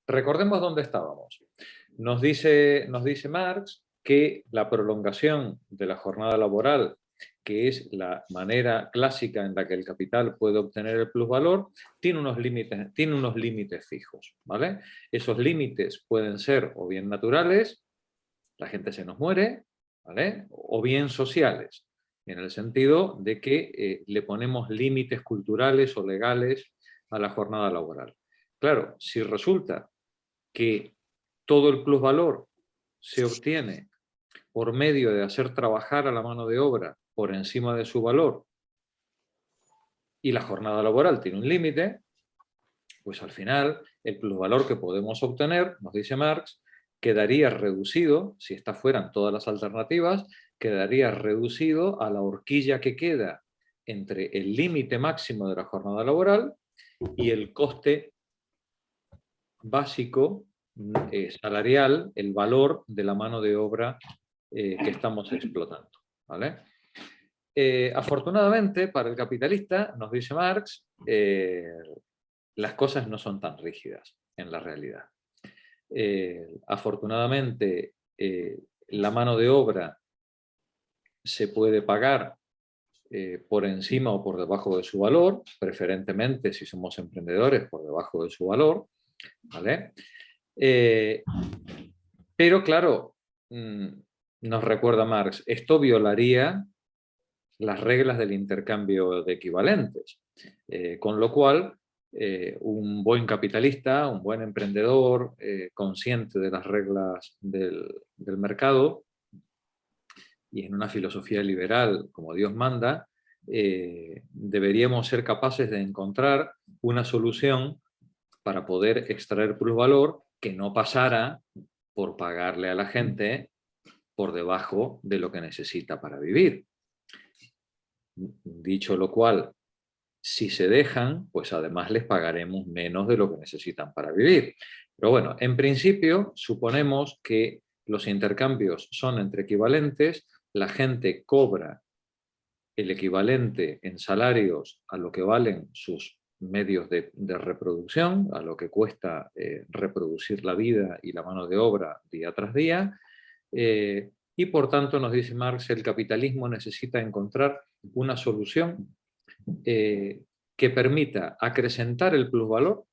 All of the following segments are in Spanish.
recordemos dónde estábamos. Nos dice Marx que la prolongación de la jornada laboral, que es la manera clásica en la que el capital puede obtener el plusvalor, tiene unos límites fijos, ¿vale? Esos límites pueden ser o bien naturales, la gente se nos muere, ¿vale? O bien sociales, en el sentido de que le ponemos límites culturales o legales a la jornada laboral. Claro, si resulta que todo el plusvalor se obtiene por medio de hacer trabajar a la mano de obra por encima de su valor y la jornada laboral tiene un límite, pues al final el plusvalor que podemos obtener, nos dice Marx, quedaría reducido, si estas fueran todas las alternativas, quedaría reducido a la horquilla que queda entre el límite máximo de la jornada laboral y el coste básico salarial, el valor de la mano de obra que estamos explotando, ¿vale? Afortunadamente para el capitalista, nos dice Marx, las cosas no son tan rígidas en la realidad. Afortunadamente la mano de obra se puede pagar por encima o por debajo de su valor, preferentemente si somos emprendedores por debajo de su valor, ¿vale? Pero claro, nos recuerda Marx, esto violaría las reglas del intercambio de equivalentes, con lo cual un buen capitalista, un buen emprendedor, consciente de las reglas del mercado y en una filosofía liberal como Dios manda, deberíamos ser capaces de encontrar una solución para poder extraer plusvalor que no pasara por pagarle a la gente por debajo de lo que necesita para vivir. Dicho lo cual, si se dejan, pues además les pagaremos menos de lo que necesitan para vivir. Pero bueno, en principio suponemos que los intercambios son entre equivalentes, la gente cobra el equivalente en salarios a lo que valen sus medios de reproducción, a lo que cuesta reproducir la vida y la mano de obra día tras día, y por tanto, nos dice Marx, el capitalismo necesita encontrar una solución que permita acrecentar el plusvalor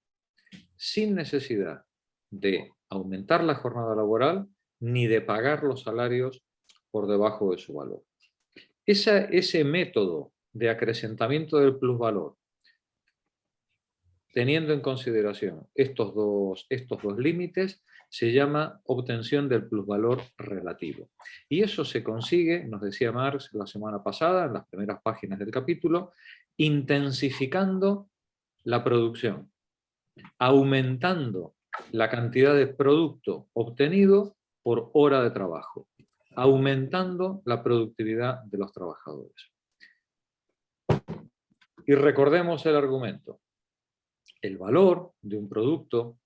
sin necesidad de aumentar la jornada laboral ni de pagar los salarios por debajo de su valor. Ese método de acrecentamiento del plusvalor, teniendo en consideración estos dos límites, se llama obtención del plusvalor relativo. Y eso se consigue, nos decía Marx la semana pasada, en las primeras páginas del capítulo, intensificando la producción, aumentando la cantidad de producto obtenido por hora de trabajo, aumentando la productividad de los trabajadores. Y recordemos el argumento. El valor de un producto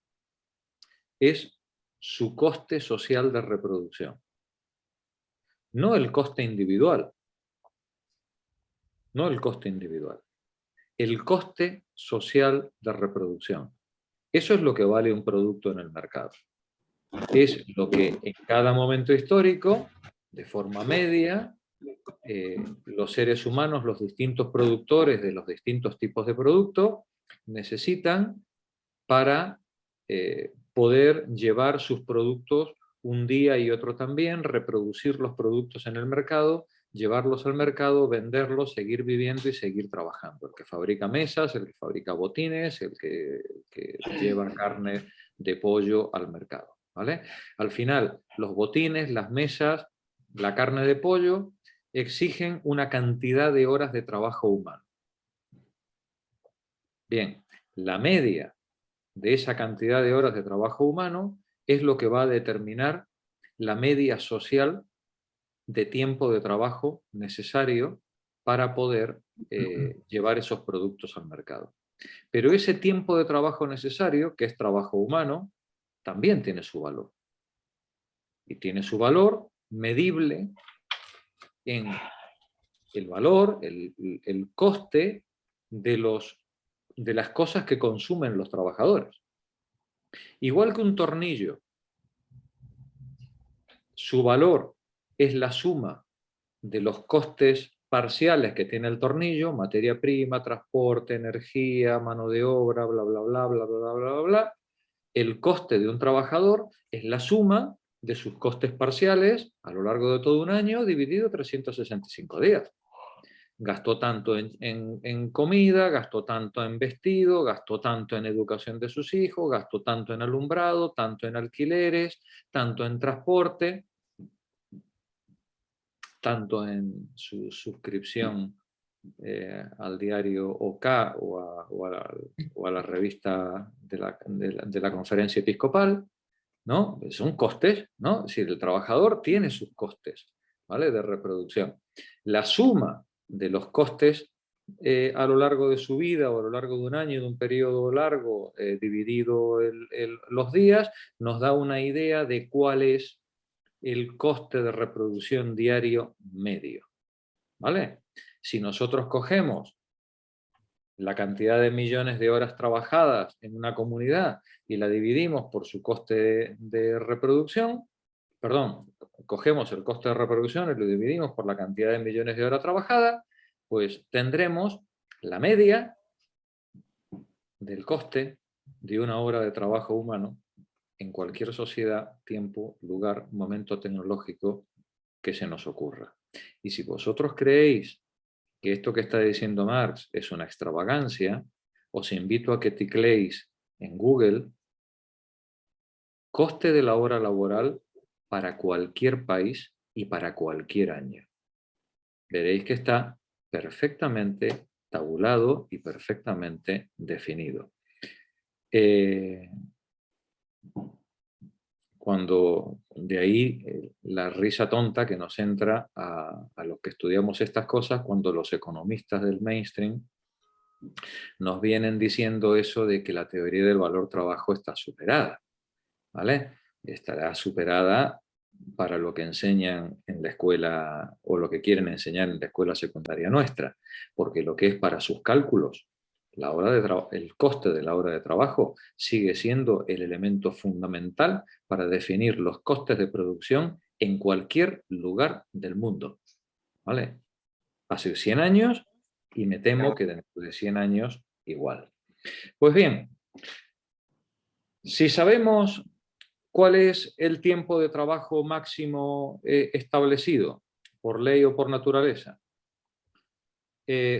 es su coste social de reproducción, no el coste individual. No el coste individual. El coste social de reproducción. Eso es lo que vale un producto en el mercado. Es lo que en cada momento histórico, de forma media, los seres humanos, los distintos productores de los distintos tipos de productos, necesitan para poder llevar sus productos un día y otro también, reproducir los productos en el mercado, llevarlos al mercado, venderlos, seguir viviendo y seguir trabajando. El que fabrica mesas, el que fabrica botines, el que lleva carne de pollo al mercado, ¿vale? Al final, los botines, las mesas, la carne de pollo exigen una cantidad de horas de trabajo humano. Bien, la media de esa cantidad de horas de trabajo humano es lo que va a determinar la media social de tiempo de trabajo necesario para poder llevar esos productos al mercado. Pero ese tiempo de trabajo necesario, que es trabajo humano, también tiene su valor. Y tiene su valor medible en el valor, el coste de las cosas que consumen los trabajadores. Igual que un tornillo, su valor es la suma de los costes parciales que tiene el tornillo, materia prima, transporte, energía, mano de obra, bla, bla, bla, bla, bla, bla, bla, bla. El coste de un trabajador es la suma de sus costes parciales a lo largo de todo un año dividido 365 días. Gastó tanto en comida, gastó tanto en vestido, gastó tanto en educación de sus hijos, gastó tanto en alumbrado, tanto en alquileres, tanto en transporte, tanto en su suscripción al diario OK o a la revista de la Conferencia Episcopal, ¿no? Son costes, ¿no? Es decir, el trabajador tiene sus costes, ¿vale? De reproducción. La suma de los costes a lo largo de su vida o a lo largo de un año, de un periodo largo, dividido los días, nos da una idea de cuál es el coste de reproducción diario medio, ¿vale? Si nosotros cogemos la cantidad de millones de horas trabajadas en una comunidad y la dividimos por su coste de reproducción, perdón, cogemos el coste de reproducción y lo dividimos por la cantidad de millones de horas trabajadas, pues tendremos la media del coste de una hora de trabajo humano en cualquier sociedad, tiempo, lugar, momento tecnológico que se nos ocurra. Y si vosotros creéis que esto que está diciendo Marx es una extravagancia, os invito a que tecleéis en Google coste de la hora laboral para cualquier país y para cualquier año. Veréis que está perfectamente tabulado y perfectamente definido. Cuando de ahí la risa tonta que nos entra a los que estudiamos estas cosas cuando los economistas del mainstream nos vienen diciendo eso de que la teoría del valor trabajo está superada, ¿vale? Estará superada para lo que enseñan en la escuela o lo que quieren enseñar en la escuela secundaria nuestra, porque lo que es para sus cálculos, el coste de la hora de trabajo sigue siendo el elemento fundamental para definir los costes de producción en cualquier lugar del mundo, ¿vale? Hace 100 años y me temo que dentro de 100 años igual. Pues bien, si sabemos cuál es el tiempo de trabajo máximo establecido por ley o por naturaleza,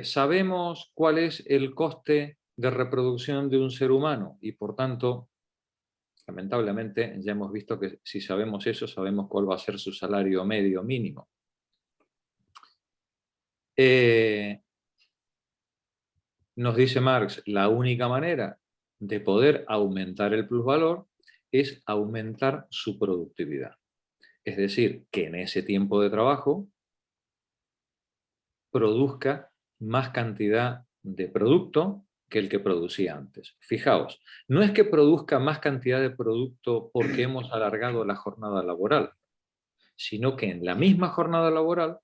sabemos cuál es el coste de reproducción de un ser humano y por tanto, lamentablemente, ya hemos visto que si sabemos eso, sabemos cuál va a ser su salario medio mínimo. Nos dice Marx, la única manera de poder aumentar el plusvalor es aumentar su productividad. Es decir, que en ese tiempo de trabajo produzca más cantidad de producto que el que producía antes. Fijaos, no es que produzca más cantidad de producto porque hemos alargado la jornada laboral, sino que en la misma jornada laboral,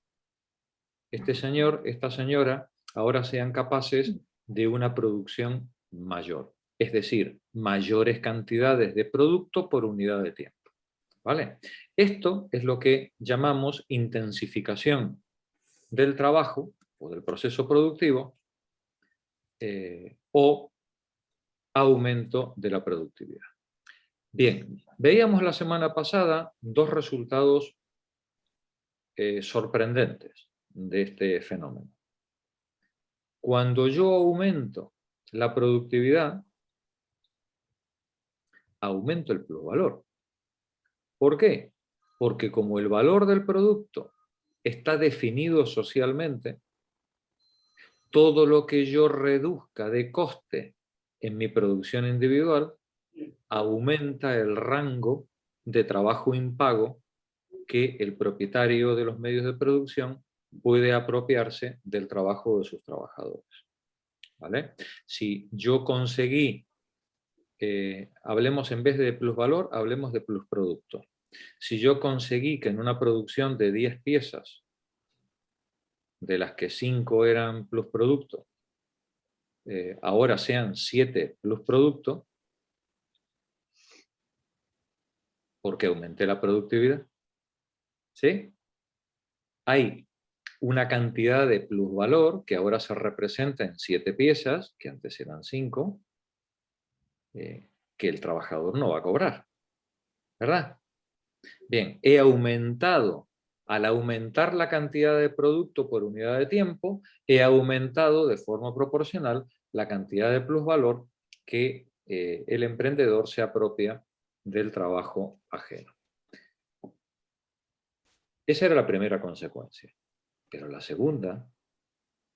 este señor, esta señora, ahora sean capaces de una producción mayor. Es decir, mayores cantidades de producto por unidad de tiempo. ¿Vale? Esto es lo que llamamos intensificación del trabajo o del proceso productivo o aumento de la productividad. Bien, veíamos la semana pasada dos resultados sorprendentes de este fenómeno. Cuando yo aumento la productividad, aumento el plusvalor. ¿Por qué? Porque como el valor del producto está definido socialmente, todo lo que yo reduzca de coste en mi producción individual aumenta el rango de trabajo impago que el propietario de los medios de producción puede apropiarse del trabajo de sus trabajadores. ¿Vale? Si yo conseguí, hablemos en vez de plusvalor, hablemos de plusproducto. Si yo conseguí que en una producción de 10 piezas, de las que 5 eran plusproducto, ahora sean 7 plusproducto, Porque aumenté la productividad. ¿Sí? Hay una cantidad de plusvalor que ahora se representa en 7 piezas, que antes eran 5, que el trabajador no va a cobrar. ¿Verdad? Bien, he aumentado, al aumentar la cantidad de producto por unidad de tiempo, he aumentado de forma proporcional la cantidad de plusvalor que el emprendedor se apropia del trabajo ajeno. Esa era la primera consecuencia. Pero la segunda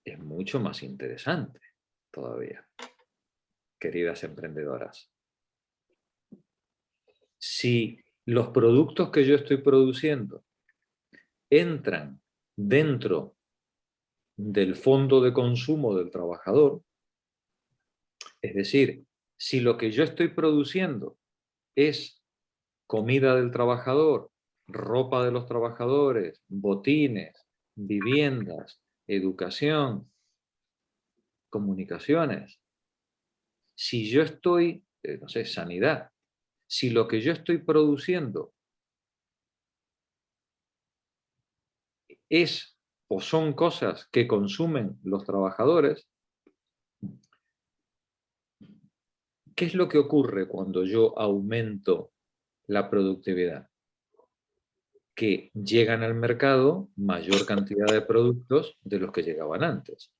es mucho más interesante todavía, queridas emprendedoras. Si los productos que yo estoy produciendo entran dentro del fondo de consumo del trabajador, es decir, si lo que yo estoy produciendo es comida del trabajador, ropa de los trabajadores, botines, viviendas, educación, comunicaciones, si yo estoy, no sé, sanidad, si lo que yo estoy produciendo es o son cosas que consumen los trabajadores, ¿qué es lo que ocurre cuando yo aumento la productividad? Que llegan al mercado mayor cantidad de productos de los que llegaban antes.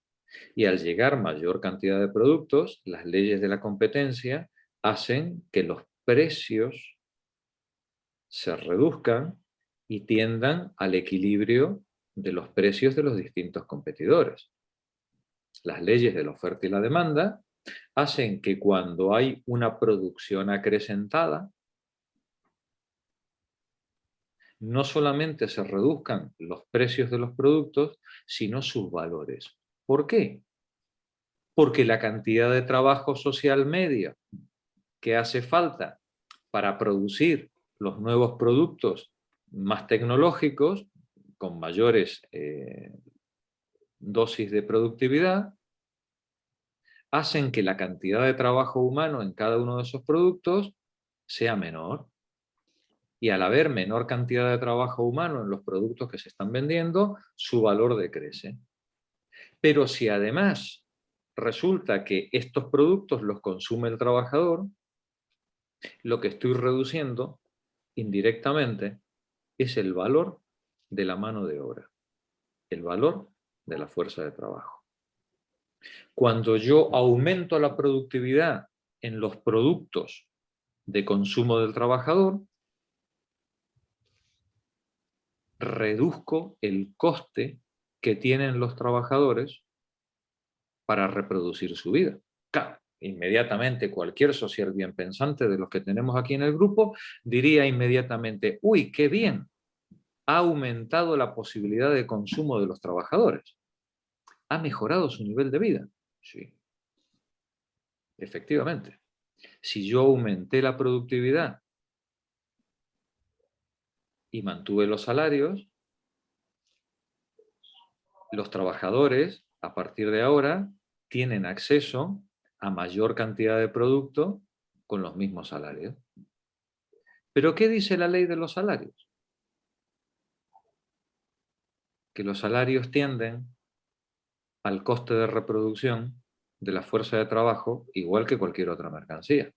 Y al llegar mayor cantidad de productos, las leyes de la competencia hacen que los precios se reduzcan y tiendan al equilibrio de los precios de los distintos competidores. Las leyes de la oferta y la demanda hacen que cuando hay una producción acrecentada, no solamente se reduzcan los precios de los productos, sino sus valores. ¿Por qué? Porque la cantidad de trabajo social media que hace falta para producir los nuevos productos más tecnológicos, con mayores dosis de productividad, hacen que la cantidad de trabajo humano en cada uno de esos productos sea menor. Y al haber menor cantidad de trabajo humano en los productos que se están vendiendo, su valor decrece. Pero si además resulta que estos productos los consume el trabajador, lo que estoy reduciendo indirectamente es el valor de la mano de obra, el valor de la fuerza de trabajo. Cuando yo aumento la productividad en los productos de consumo del trabajador, reduzco el coste que tienen los trabajadores para reproducir su vida. Claro, inmediatamente cualquier social bien pensante de los que tenemos aquí en el grupo diría inmediatamente, uy, qué bien, ha aumentado la posibilidad de consumo de los trabajadores. ¿Ha mejorado su nivel de vida? Sí, efectivamente. Si yo aumenté la productividad y mantuve los salarios, los trabajadores, a partir de ahora, tienen acceso a mayor cantidad de producto con los mismos salarios. ¿Pero qué dice la ley de los salarios? Que los salarios tienden al coste de reproducción de la fuerza de trabajo igual que cualquier otra mercancía.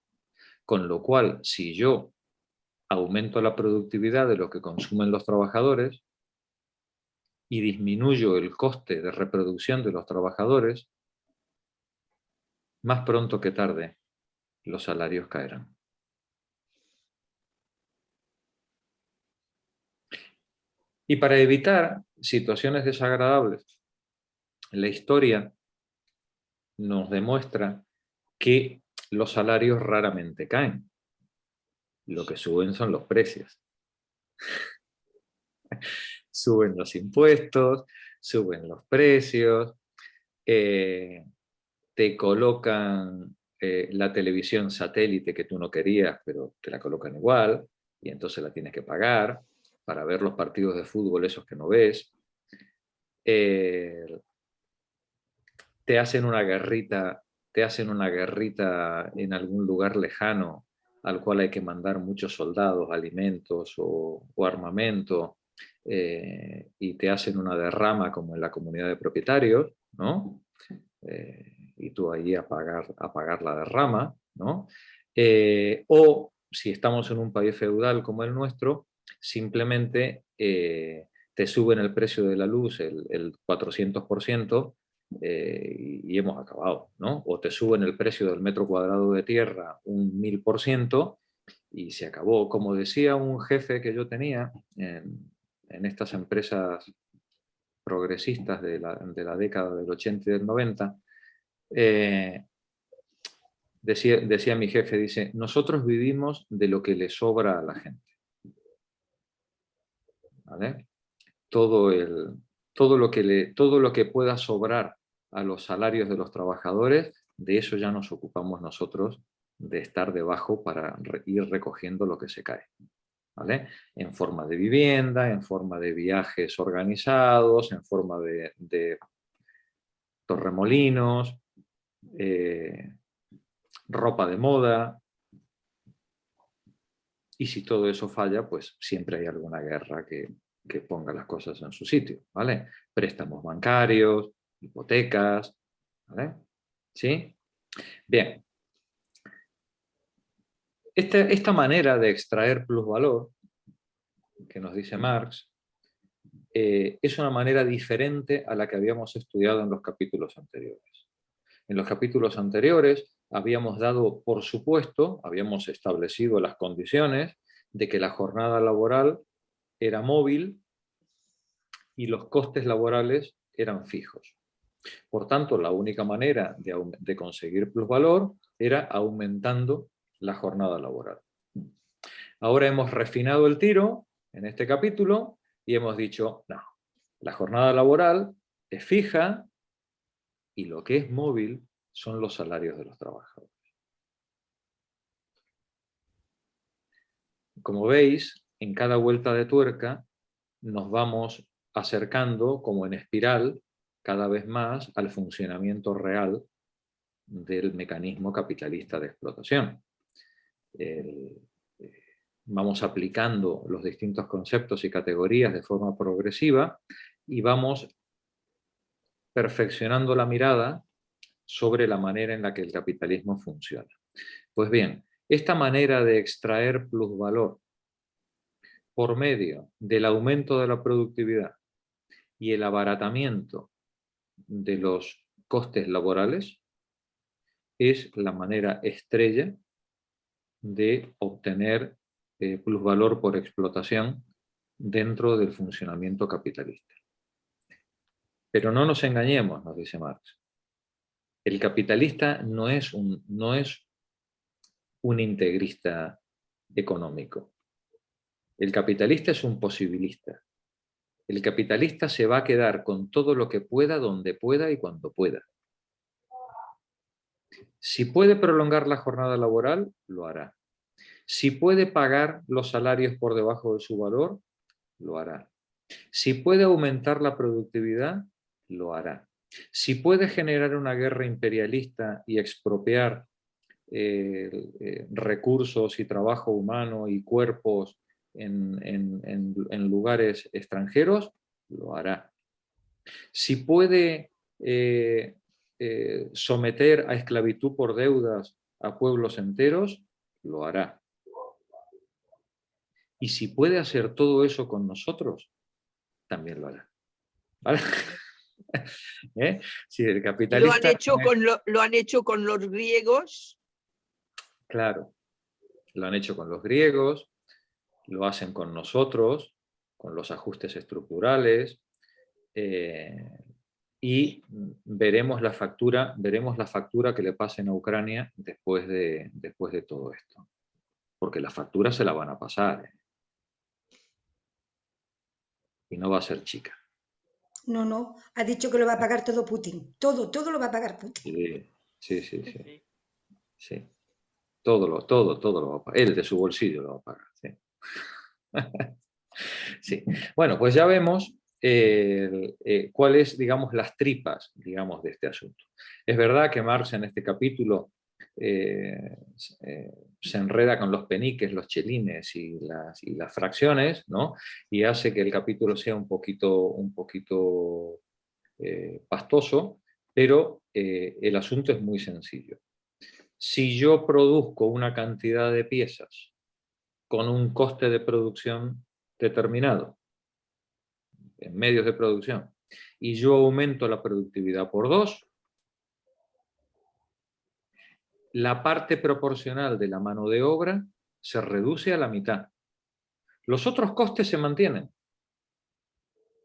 Con lo cual, si yo aumento la productividad de lo que consumen los trabajadores y disminuyo el coste de reproducción de los trabajadores, más pronto que tarde los salarios caerán. Y para evitar situaciones desagradables, la historia nos demuestra que los salarios raramente caen. Lo que suben son los precios. Suben los impuestos, suben los precios, te colocan la televisión satélite que tú no querías, pero te la colocan igual, y entonces la tienes que pagar para ver los partidos de fútbol esos que no ves. Te hacen una guerrita en algún lugar lejano al cual hay que mandar muchos soldados, alimentos o armamento, y te hacen una derrama como en la comunidad de propietarios, ¿no? Y tú ahí a pagar la derrama, ¿no? O si estamos en un país feudal como el nuestro, simplemente te suben el precio de la luz el 400%, y hemos acabado, ¿no? O te suben el precio del metro cuadrado de tierra un 1000% y se acabó. Como decía un jefe que yo tenía en estas empresas progresistas de la década del 80 y del 90, decía mi jefe, dice, nosotros vivimos de lo que le sobra a la gente. ¿Vale? Todo lo que pueda sobrar a los salarios de los trabajadores, de eso ya nos ocupamos nosotros, de estar debajo para ir recogiendo lo que se cae. ¿Vale? En forma de vivienda, en forma de viajes organizados, en forma de torremolinos, ropa de moda. Y si todo eso falla, pues siempre hay alguna guerra que ponga las cosas en su sitio, ¿vale? Préstamos bancarios, hipotecas, ¿vale? ¿Sí? Bien. Esta manera de extraer plusvalor, que nos dice Marx, es una manera diferente a la que habíamos estudiado en los capítulos anteriores. En los capítulos anteriores habíamos dado por supuesto, habíamos establecido las condiciones de que la jornada laboral era móvil y los costes laborales eran fijos. Por tanto, la única manera de conseguir plusvalor era aumentando la jornada laboral. Ahora hemos refinado el tiro en este capítulo y hemos dicho, no, la jornada laboral es fija y lo que es móvil son los salarios de los trabajadores. Como veis, en cada vuelta de tuerca nos vamos acercando como en espiral cada vez más al funcionamiento real del mecanismo capitalista de explotación. Vamos aplicando los distintos conceptos y categorías de forma progresiva y vamos perfeccionando la mirada sobre la manera en la que el capitalismo funciona. Pues bien, esta manera de extraer plusvalor por medio del aumento de la productividad y el abaratamiento de los costes laborales es la manera estrella de obtener plusvalor por explotación dentro del funcionamiento capitalista. Pero no nos engañemos, nos dice Marx. El capitalista no es un integrista económico. El capitalista es un posibilista. El capitalista se va a quedar con todo lo que pueda, donde pueda y cuando pueda. Si puede prolongar la jornada laboral, lo hará. Si puede pagar los salarios por debajo de su valor, lo hará. Si puede aumentar la productividad, lo hará. Si puede generar una guerra imperialista y expropiar recursos y trabajo humano y cuerpos en lugares extranjeros, lo hará. Si puede someter a esclavitud por deudas a pueblos enteros, lo hará. Y si puede hacer todo eso con nosotros, también lo hará. ¿Vale? Si el capitalista... Lo han hecho con los griegos. Claro, lo han hecho con los griegos, lo hacen con nosotros, con los ajustes estructurales, y veremos la factura que le pasen a Ucrania después de todo esto. Porque la factura se la van a pasar. Y no va a ser chica. No, ha dicho que lo va a pagar todo Putin. Todo lo va a pagar Putin. Sí. Sí. Todo lo va a pagar. Él de su bolsillo lo va a pagar. Sí. Sí. Bueno, pues ya vemos cuáles, digamos, las tripas, digamos, de este asunto. Es verdad que Marx en este capítulo se enreda con los peniques, los chelines y las fracciones, ¿no? Y hace que el capítulo sea un poquito pastoso, pero el asunto es muy sencillo. Si yo produzco una cantidad de piezas con un coste de producción determinado, en medios de producción, y yo aumento la productividad por 2, la parte proporcional de la mano de obra se reduce a la mitad. Los otros costes se mantienen,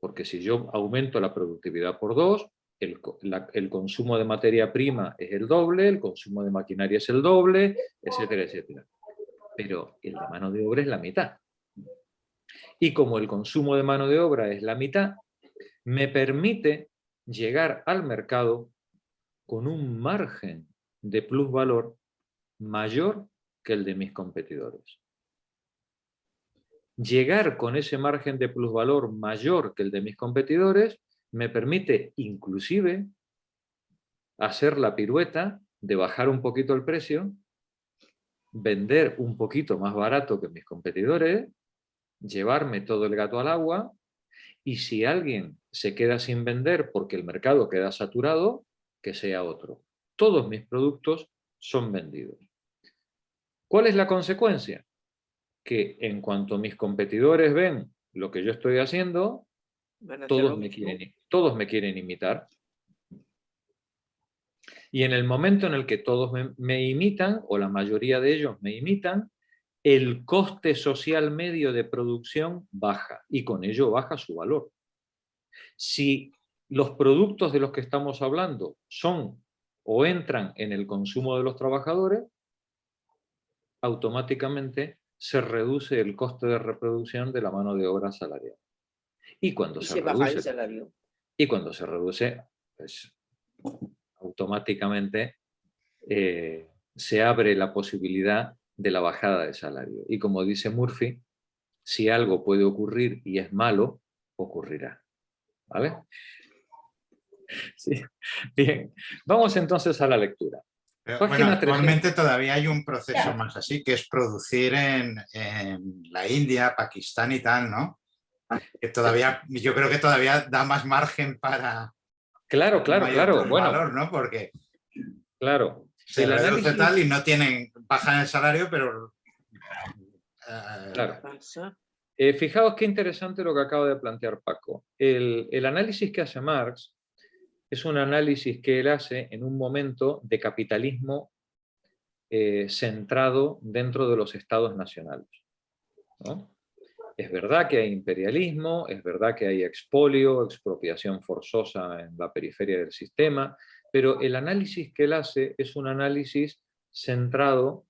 porque si yo aumento la productividad por 2, el consumo de materia prima es el doble, el consumo de maquinaria es el doble, etcétera, etcétera. Pero el de mano de obra es la mitad. Y como el consumo de mano de obra es la mitad, me permite llegar al mercado con un margen de plusvalor mayor que el de mis competidores. Llegar con ese margen de plusvalor mayor que el de mis competidores me permite inclusive hacer la pirueta de bajar un poquito el precio, vender un poquito más barato que mis competidores, llevarme todo el gato al agua, y si alguien se queda sin vender porque el mercado queda saturado, que sea otro. Todos mis productos son vendidos. ¿Cuál es la consecuencia? Que en cuanto mis competidores ven lo que yo estoy haciendo, todos me quieren imitar. Y en el momento en el que todos me imitan, o la mayoría de ellos me imitan, el coste social medio de producción baja y con ello baja su valor. Si los productos de los que estamos hablando son o entran en el consumo de los trabajadores, automáticamente se reduce el coste de reproducción de la mano de obra salarial. Y cuando se baja el salario. Y cuando se reduce, pues automáticamente se abre la posibilidad de la bajada de salario. Y como dice Murphy, si algo puede ocurrir y es malo, ocurrirá. ¿Vale? Sí. Bien, vamos entonces a la lectura. Bueno, actualmente todavía hay un proceso más así, que es producir en la India, Pakistán y tal, ¿no? Que todavía, yo creo que todavía da más margen para... Claro. Bueno, valor, ¿no? Porque claro, se reduce tal y no tienen, bajan el salario, pero... Claro. Fijaos qué interesante lo que acaba de plantear Paco. El análisis que hace Marx es un análisis que él hace en un momento de capitalismo centrado dentro de los estados nacionales, ¿no? Es verdad que hay imperialismo, es verdad que hay expolio, expropiación forzosa en la periferia del sistema, pero el análisis que él hace es un análisis centrado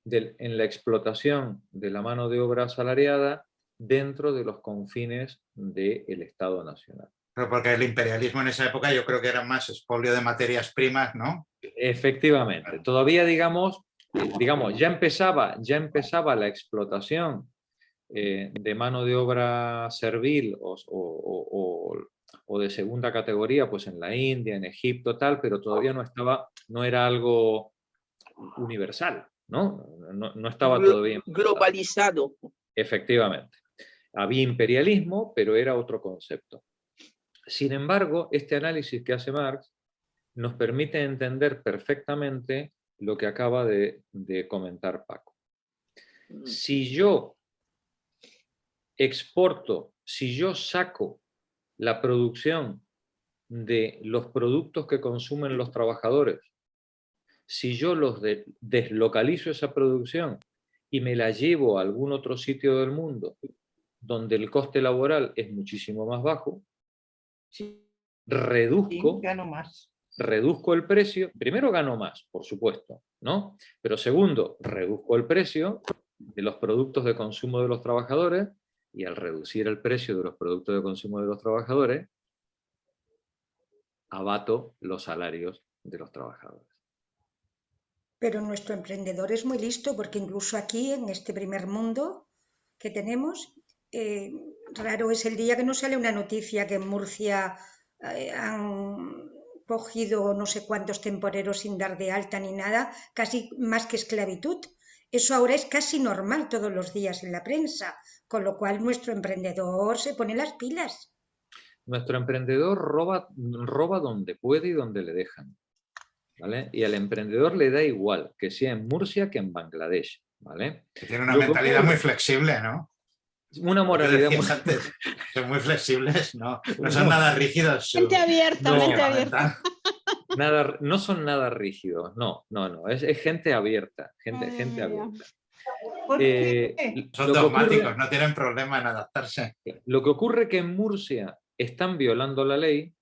en la explotación de la mano de obra asalariada dentro de los confines del Estado Nacional. Pero porque el imperialismo en esa época yo creo que era más expolio de materias primas, ¿no? Efectivamente. Todavía, digamos ya empezaba la explotación de mano de obra servil o de segunda categoría, pues en la India, en Egipto, tal, pero todavía no era algo universal, ¿no? No estaba todavía globalizado. Efectivamente. Había imperialismo, pero era otro concepto. Sin embargo, este análisis que hace Marx nos permite entender perfectamente lo que acaba de comentar Paco. Si yo exporto, si yo saco la producción de los productos que consumen los trabajadores, si yo los deslocalizo esa producción y me la llevo a algún otro sitio del mundo donde el coste laboral es muchísimo más bajo, reduzco el precio, primero gano más, por supuesto, ¿no? Pero segundo, reduzco el precio de los productos de consumo de los trabajadores, y al reducir el precio de los productos de consumo de los trabajadores, abato los salarios de los trabajadores. Pero nuestro emprendedor es muy listo, porque incluso aquí, en este primer mundo que tenemos, raro es el día que no sale una noticia que en Murcia han cogido no sé cuántos temporeros sin dar de alta ni nada, casi más que esclavitud. Eso ahora es casi normal todos los días en la prensa, con lo cual nuestro emprendedor se pone las pilas. Nuestro emprendedor roba donde puede y donde le dejan, ¿vale? Y al emprendedor le da igual que sea en Murcia que en Bangladesh, ¿vale? Tiene una mentalidad muy flexible, ¿no? Una moralidad muy... Antes, son muy flexibles, no son nada rígidos. Mente abierta, No. mente abierta. No son nada rígidos, no. Es gente abierta, gente abierta. Son dogmáticos, no tienen problema en adaptarse. Lo que ocurre es que en Murcia están violando la ley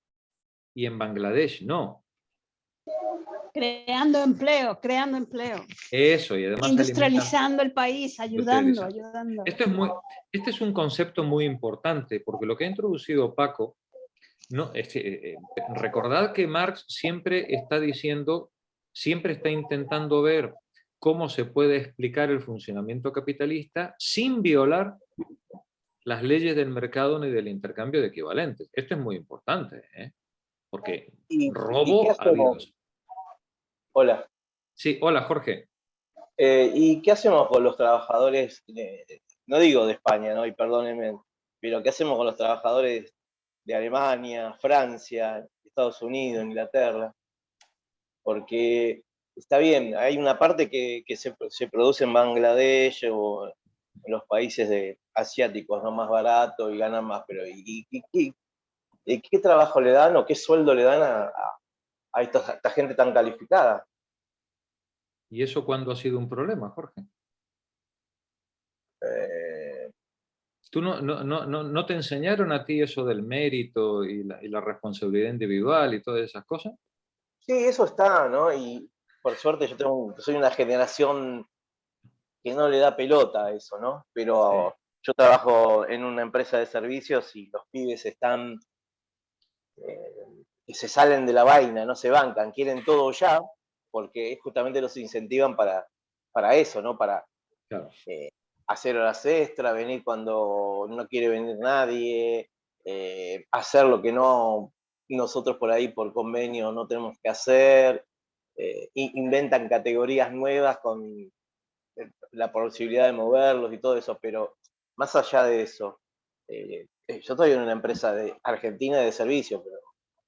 y en Bangladesh no. Creando empleo, creando empleo. Eso, y además industrializando el país, ayudando. Este es un concepto muy importante, porque lo que ha introducido Paco, recordad que Marx siempre está diciendo, siempre está intentando ver cómo se puede explicar el funcionamiento capitalista sin violar las leyes del mercado ni del intercambio de equivalentes. Esto es muy importante, porque robo ha habido. Hola. Sí, hola Jorge. ¿Y qué hacemos con los trabajadores, no digo de España, ¿no? Y perdónenme, pero qué hacemos con los trabajadores de Alemania, Francia, Estados Unidos, Inglaterra? Porque está bien, hay una parte que se produce en Bangladesh o en los países asiáticos, ¿no? Más barato y ganan más, pero ¿qué trabajo le dan o qué sueldo le dan a esta gente tan calificada? ¿Y eso cuándo ha sido un problema, Jorge? ¿Tú no te enseñaron a ti eso del mérito y la responsabilidad individual y todas esas cosas? Sí, eso está, ¿no? Y por suerte yo soy una generación que no le da pelota a eso, ¿no? Pero sí. Yo trabajo en una empresa de servicios y los pibes están que se salen de la vaina, no se bancan, quieren todo ya, porque justamente los incentivan para eso, ¿no? Para claro. Hacer horas extra, venir cuando no quiere venir nadie, hacer lo que nosotros por ahí por convenio no tenemos que hacer, inventan categorías nuevas con la posibilidad de moverlos y todo eso, pero más allá de eso, yo estoy en una empresa argentina de servicios, pero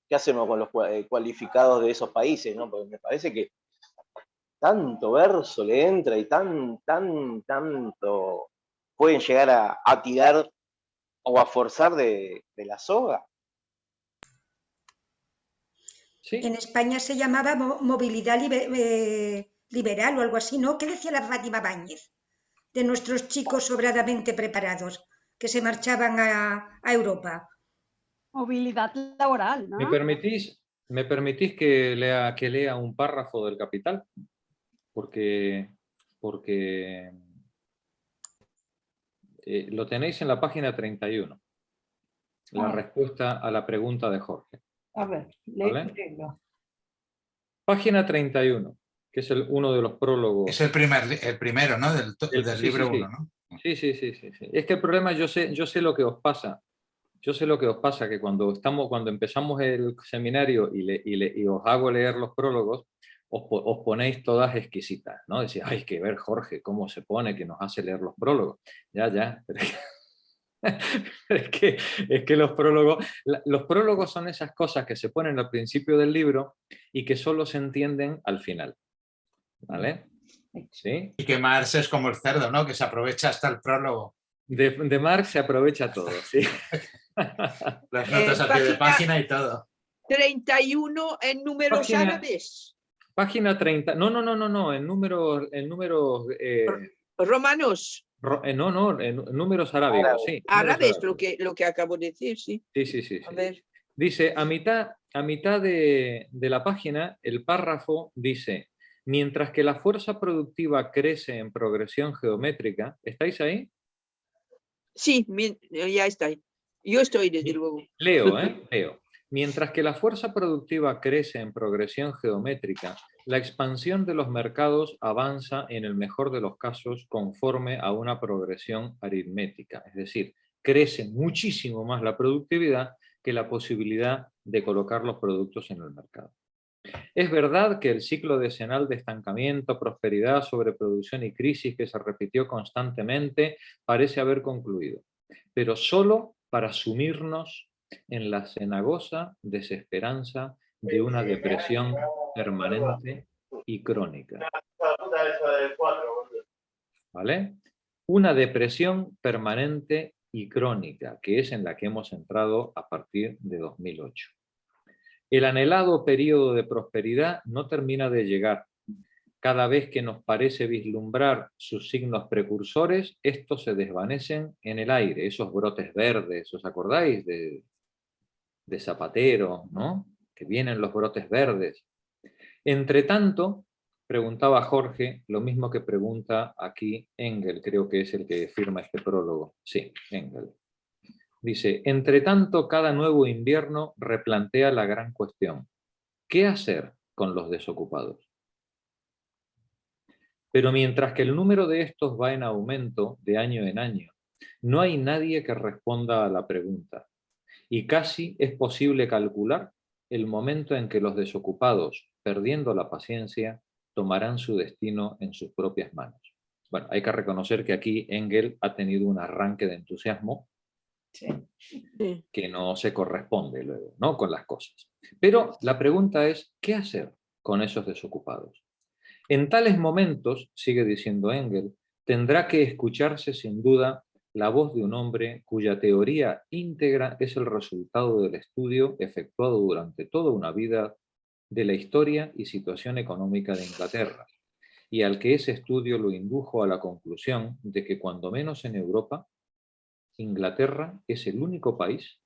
¿qué hacemos con los cualificados de esos países, no? Porque me parece que tanto verso le entra y tanto pueden llegar a tirar o a forzar de la soga. ¿Sí? En España se llamaba movilidad liberal o algo así, ¿no? ¿Qué decía la Fátima Báñez de nuestros chicos sobradamente preparados que se marchaban a Europa? Movilidad laboral, ¿no? ¿Me permitís que lea un párrafo del Capital? Porque lo tenéis en la página 31, la respuesta a la pregunta de Jorge. A ver, léelo. Página 31, que es uno de los prólogos. Es el primero, ¿no? Del libro 1, ¿no? Sí. Es que el problema, yo sé lo que os pasa. Yo sé lo que os pasa, que cuando empezamos el seminario y os hago leer los prólogos, os ponéis todas exquisitas, ¿no? Decís, hay que ver Jorge cómo se pone, que nos hace leer los prólogos. Ya, pero es que los prólogos son esas cosas que se ponen al principio del libro y que solo se entienden al final, ¿vale? ¿Sí? Y que Marx es como el cerdo, ¿no? Que se aprovecha hasta el prólogo. De Marx se aprovecha todo, sí. Las notas a pie de página y todo. 31 en números árabes. Página 30, no, en números romanos. No, en números arábigos, sí. Árabes, lo que acabo de decir, sí. Sí. A ver. Dice, a mitad de la página, el párrafo dice, mientras que la fuerza productiva crece en progresión geométrica, ¿estáis ahí? Sí, ya está. Yo estoy, desde luego. Leo. Mientras que la fuerza productiva crece en progresión geométrica, la expansión de los mercados avanza en el mejor de los casos conforme a una progresión aritmética. Es decir, crece muchísimo más la productividad que la posibilidad de colocar los productos en el mercado. Es verdad que el ciclo decenal de estancamiento, prosperidad, sobreproducción y crisis que se repitió constantemente parece haber concluido, pero solo para sumirnos en la cenagosa desesperanza de una depresión permanente y crónica. ¿Vale? Una depresión permanente y crónica, que es en la que hemos entrado a partir de 2008. El anhelado periodo de prosperidad no termina de llegar. Cada vez que nos parece vislumbrar sus signos precursores, estos se desvanecen en el aire, esos brotes verdes, ¿os acordáis de Zapatero, ¿no? Que vienen los brotes verdes. Entre tanto, preguntaba Jorge, lo mismo que pregunta aquí Engel, creo que es el que firma este prólogo. Sí, Engel. Dice, entre tanto, cada nuevo invierno replantea la gran cuestión. ¿Qué hacer con los desocupados? Pero mientras que el número de estos va en aumento de año en año, no hay nadie que responda a la pregunta. Y casi es posible calcular el momento en que los desocupados, perdiendo la paciencia, tomarán su destino en sus propias manos. Bueno, hay que reconocer que aquí Engel ha tenido un arranque de entusiasmo que no se corresponde luego, ¿no?, con las cosas. Pero la pregunta es, ¿qué hacer con esos desocupados? En tales momentos, sigue diciendo Engel, tendrá que escucharse sin duda la voz de un hombre cuya teoría íntegra es el resultado del estudio efectuado durante toda una vida de la historia y situación económica de Inglaterra, y al que ese estudio lo indujo a la conclusión de que cuando menos en Europa, Inglaterra es el único país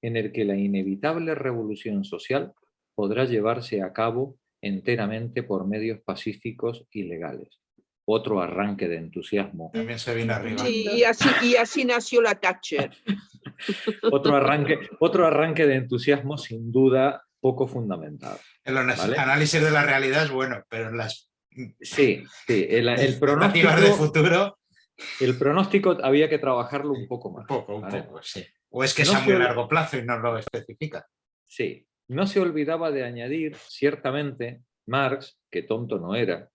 en el que la inevitable revolución social podrá llevarse a cabo enteramente por medios pacíficos y legales. Otro arranque de entusiasmo. También se vino arriba. Sí, y así nació la Thatcher. Otro arranque de entusiasmo sin duda poco fundamentado. El ¿vale? análisis de la realidad es bueno, pero en las sí, el pronóstico de futuro... El pronóstico había que trabajarlo un poco más. Un ¿vale? poco, sí. O es que es a muy largo plazo y no lo especifica. Sí. No se olvidaba de añadir, ciertamente, Marx, que tonto no era,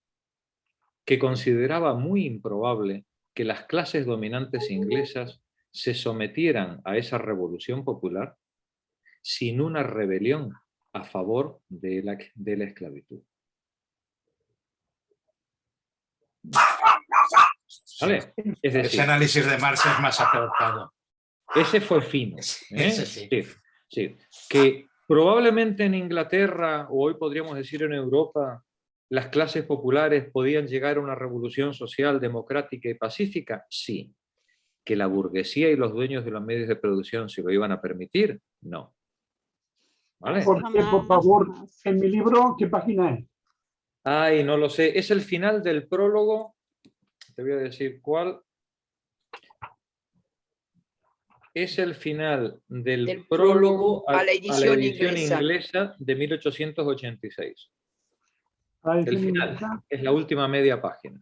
que consideraba muy improbable que las clases dominantes inglesas se sometieran a esa revolución popular sin una rebelión a favor de la esclavitud. ¿Vale? Es decir, ese análisis de Marx es más acertado. Ese fue fino. Ese sí. Sí. Que probablemente en Inglaterra, o hoy podríamos decir en Europa, las clases populares podían llegar a una revolución social democrática y pacífica. Sí. Que la burguesía y los dueños de los medios de producción se lo iban a permitir, no. ¿Vale? Jorge, por favor, en mi libro, ¿qué página es? Ay, no lo sé. Es el final del prólogo. Te voy a decir cuál. Es el final del prólogo a la edición inglesa de 1886. El final es la última media página.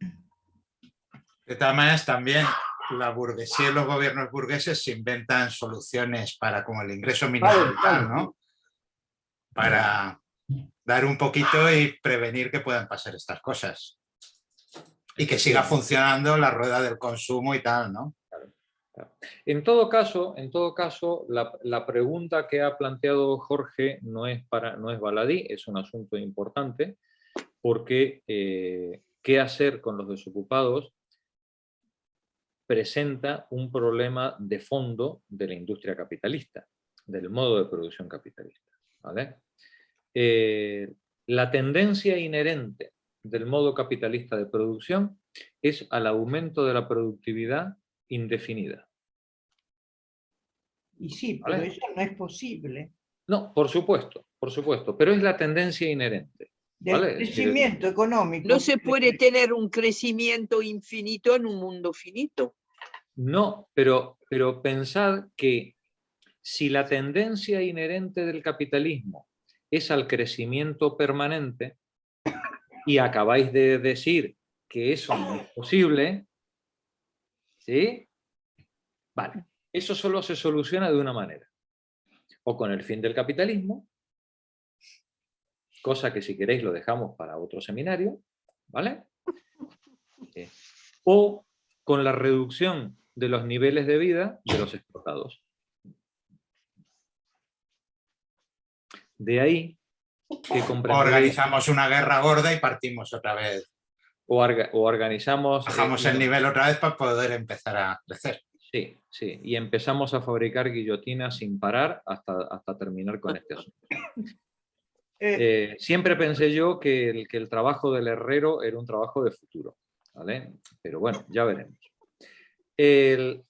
De todas maneras, también la burguesía y los gobiernos burgueses se inventan soluciones para, como el ingreso mínimo vital, ¿no? Para dar un poquito y prevenir que puedan pasar estas cosas. Y que siga funcionando la rueda del consumo y tal, ¿no? En todo caso, la pregunta que ha planteado Jorge no es baladí, es un asunto importante, porque qué hacer con los desocupados presenta un problema de fondo de la industria capitalista, del modo de producción capitalista. ¿Vale? La tendencia inherente del modo capitalista de producción es al aumento de la productividad indefinida. Y sí, pero ¿vale? Eso no es posible. No, por supuesto, pero es la tendencia inherente. ¿Vale? Del crecimiento económico. No se puede tener un crecimiento infinito en un mundo finito. No, pero pensad que si la tendencia inherente del capitalismo es al crecimiento permanente y acabáis de decir que eso no es posible, ¿sí? Vale, eso solo se soluciona de una manera. o con el fin del capitalismo, cosa que si queréis lo dejamos para otro seminario, ¿vale? O con la reducción de los niveles de vida de los explotados. De ahí que organizamos una guerra gorda y partimos otra vez. O organizamos... Bajamos el nivel otra vez para poder empezar a crecer. Sí, sí, y empezamos a fabricar guillotinas sin parar hasta terminar con este asunto. Siempre pensé yo que el trabajo del herrero era un trabajo de futuro, ¿vale? Pero bueno, ya veremos. Hay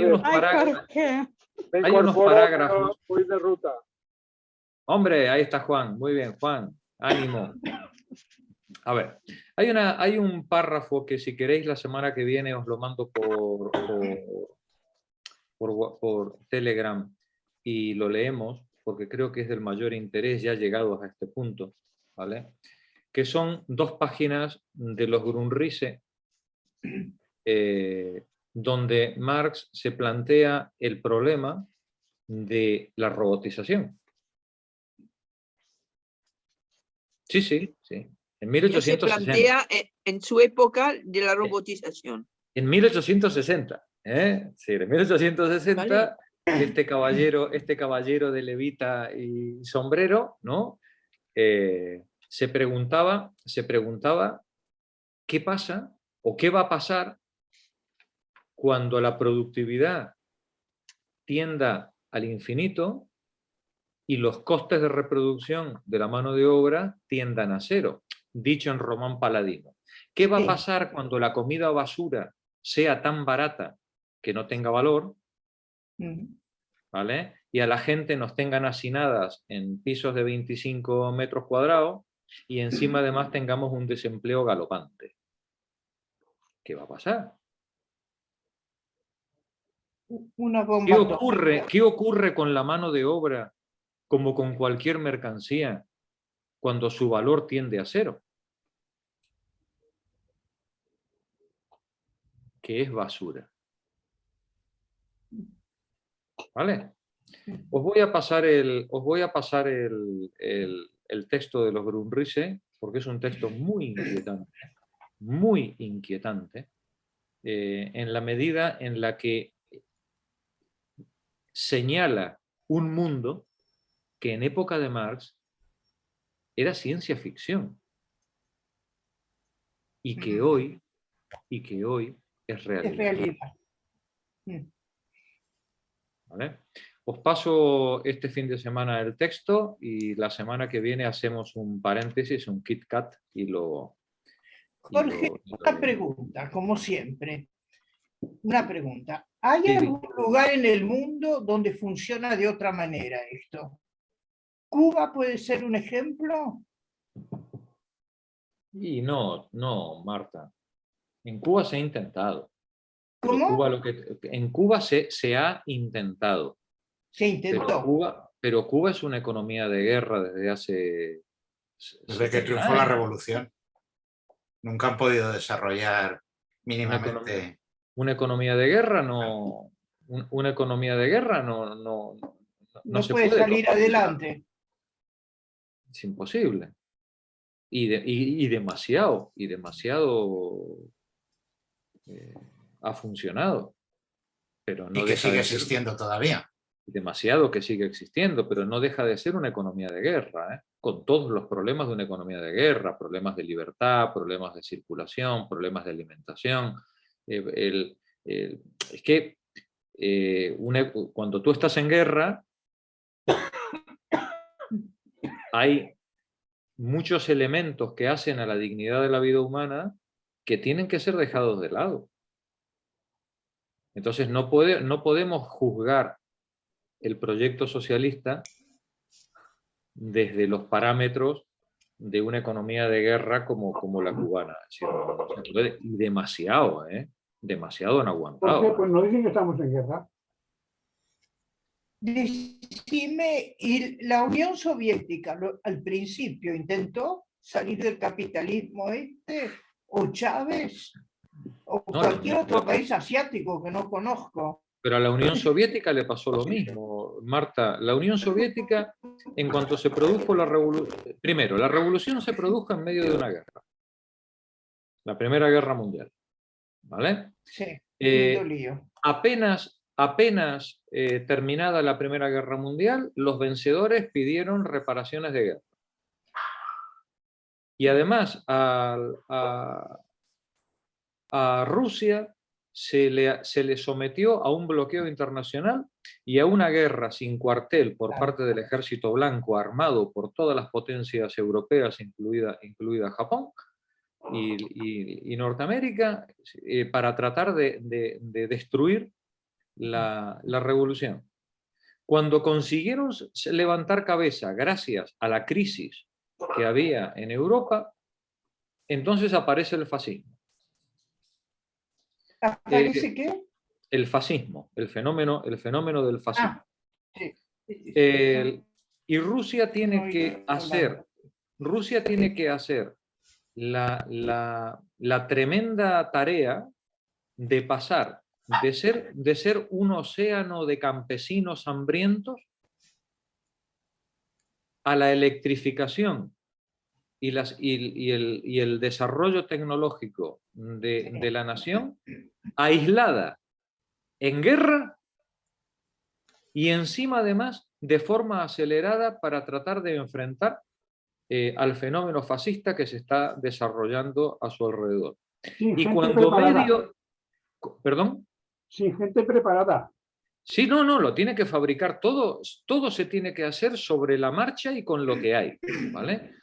unos parágrafos. Voy de ruta. Hombre, ahí está Juan. Muy bien, Juan. Ánimo. A ver, hay un párrafo que si queréis la semana que viene os lo mando por Telegram y lo leemos, porque creo que es del mayor interés ya llegados a este punto, ¿vale? Que son 2 páginas de los Grundrisse, donde Marx se plantea el problema de la robotización. Sí, sí, sí. En 1860. Se plantea en su época de la robotización. En 1860, ¿eh? Sí, en 1860, ¿vale? este caballero de levita y sombrero, ¿no? Se preguntaba qué pasa o qué va a pasar cuando la productividad tienda al infinito y los costes de reproducción de la mano de obra tiendan a cero, dicho en Román Paladino. ¿Qué va a pasar cuando la comida basura sea tan barata que no tenga valor, ¿vale? Y a la gente nos tengan hacinadas en pisos de 25 metros cuadrados y encima además tengamos un desempleo galopante? ¿Qué va a pasar? Una bomba. ¿Qué ocurre con la mano de obra como con cualquier mercancía cuando su valor tiende a cero? Que es basura. ¿Vale? Os voy a pasar el texto de los Grundrisse, porque es un texto muy inquietante, en la medida en la que señala un mundo que en época de Marx era ciencia ficción y que hoy es realidad. Es realidad. ¿Vale? Os paso este fin de semana el texto y la semana que viene hacemos un paréntesis, un Kit Kat y lo... Jorge, una pregunta, como siempre. Una pregunta. ¿Hay algún lugar en el mundo donde funciona de otra manera esto? ¿Cuba puede ser un ejemplo? Y no, Marta. En Cuba se ha intentado. ¿Cómo? En Cuba se ha intentado. Se intentó. Pero Cuba es una economía de guerra desde hace... Desde que triunfó la revolución. Nunca han podido desarrollar mínimamente... Una economía de guerra no... Una economía de guerra no se puede salir adelante. Es imposible. Y demasiado ha funcionado. Pero no y que sigue existiendo todavía. Demasiado que sigue existiendo, pero no deja de ser una economía de guerra, ¿eh? Con todos los problemas de una economía de guerra, problemas de libertad, problemas de circulación, problemas de alimentación. Es que cuando tú estás en guerra, hay muchos elementos que hacen a la dignidad de la vida humana que tienen que ser dejados de lado. Entonces no podemos juzgar el proyecto socialista desde los parámetros de una economía de guerra como la cubana. Y demasiado, demasiado han aguantado. ¿Por qué? Pues no dicen que estamos en guerra. Decime, ¿y la Unión Soviética al principio intentó salir del capitalismo o Chávez, o cualquier otro país asiático que no conozco? pero a la Unión Soviética le pasó lo mismo, Marta. La Unión Soviética, en cuanto se produjo la revolución... Primero, la revolución se produjo en medio de una guerra. La Primera Guerra Mundial. ¿Vale? Sí, lindo lío. Apenas terminada la Primera Guerra Mundial, los vencedores pidieron reparaciones de guerra. Y además a Rusia se le sometió a un bloqueo internacional y a una guerra sin cuartel por parte del Ejército Blanco armado por todas las potencias europeas, incluida Japón y Norteamérica, para tratar de destruir la revolución. Cuando consiguieron levantar cabeza gracias a la crisis que había en Europa, entonces aparece el fascismo. ¿Aparece qué? El fascismo, el fenómeno del fascismo. Sí. Y Rusia tiene que hacer la tremenda tarea de pasar de ser un océano de campesinos hambrientos a la electrificación y el desarrollo tecnológico de la nación, aislada, en guerra, y encima además de forma acelerada para tratar de enfrentar al fenómeno fascista que se está desarrollando a su alrededor. Sí, y cuando medio... ¿Perdón? Sí, gente preparada. Sí, no, lo tiene que fabricar todo se tiene que hacer sobre la marcha y con lo que hay, ¿vale?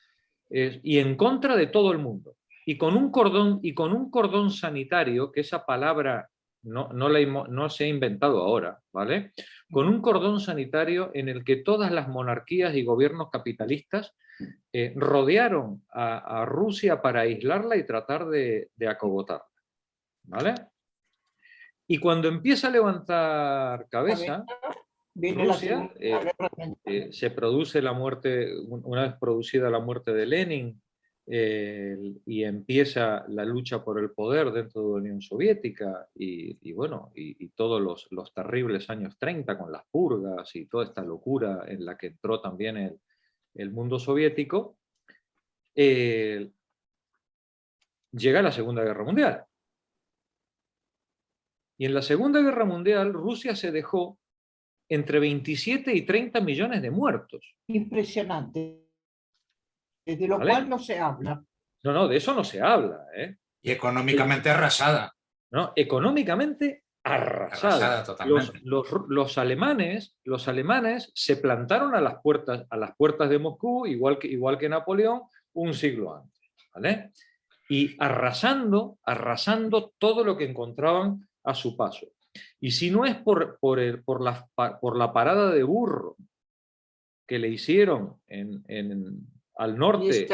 Y en contra de todo el mundo. Y con un cordón sanitario, que esa palabra no se ha inventado ahora, ¿vale? Con un cordón sanitario en el que todas las monarquías y gobiernos capitalistas rodearon a Rusia para aislarla y tratar de acogotarla, ¿vale? Y cuando empieza a levantar cabeza, Rusia, se produce la muerte, una vez producida la muerte de Lenin, y empieza la lucha por el poder dentro de la Unión Soviética, y todos los terribles años 30 con las purgas y toda esta locura en la que entró también el mundo soviético, llega la Segunda Guerra Mundial. Y en la Segunda Guerra Mundial, Rusia se dejó entre 27 y 30 millones de muertos. Impresionante. De lo cual no se habla. No, de eso no se habla. Y económicamente arrasada. No, económicamente arrasada. Totalmente. Los alemanes se plantaron a las puertas de Moscú, igual que Napoleón, un siglo antes, ¿vale? Y arrasando todo lo que encontraban a su paso. Y si no es por la parada de burro que le hicieron al norte,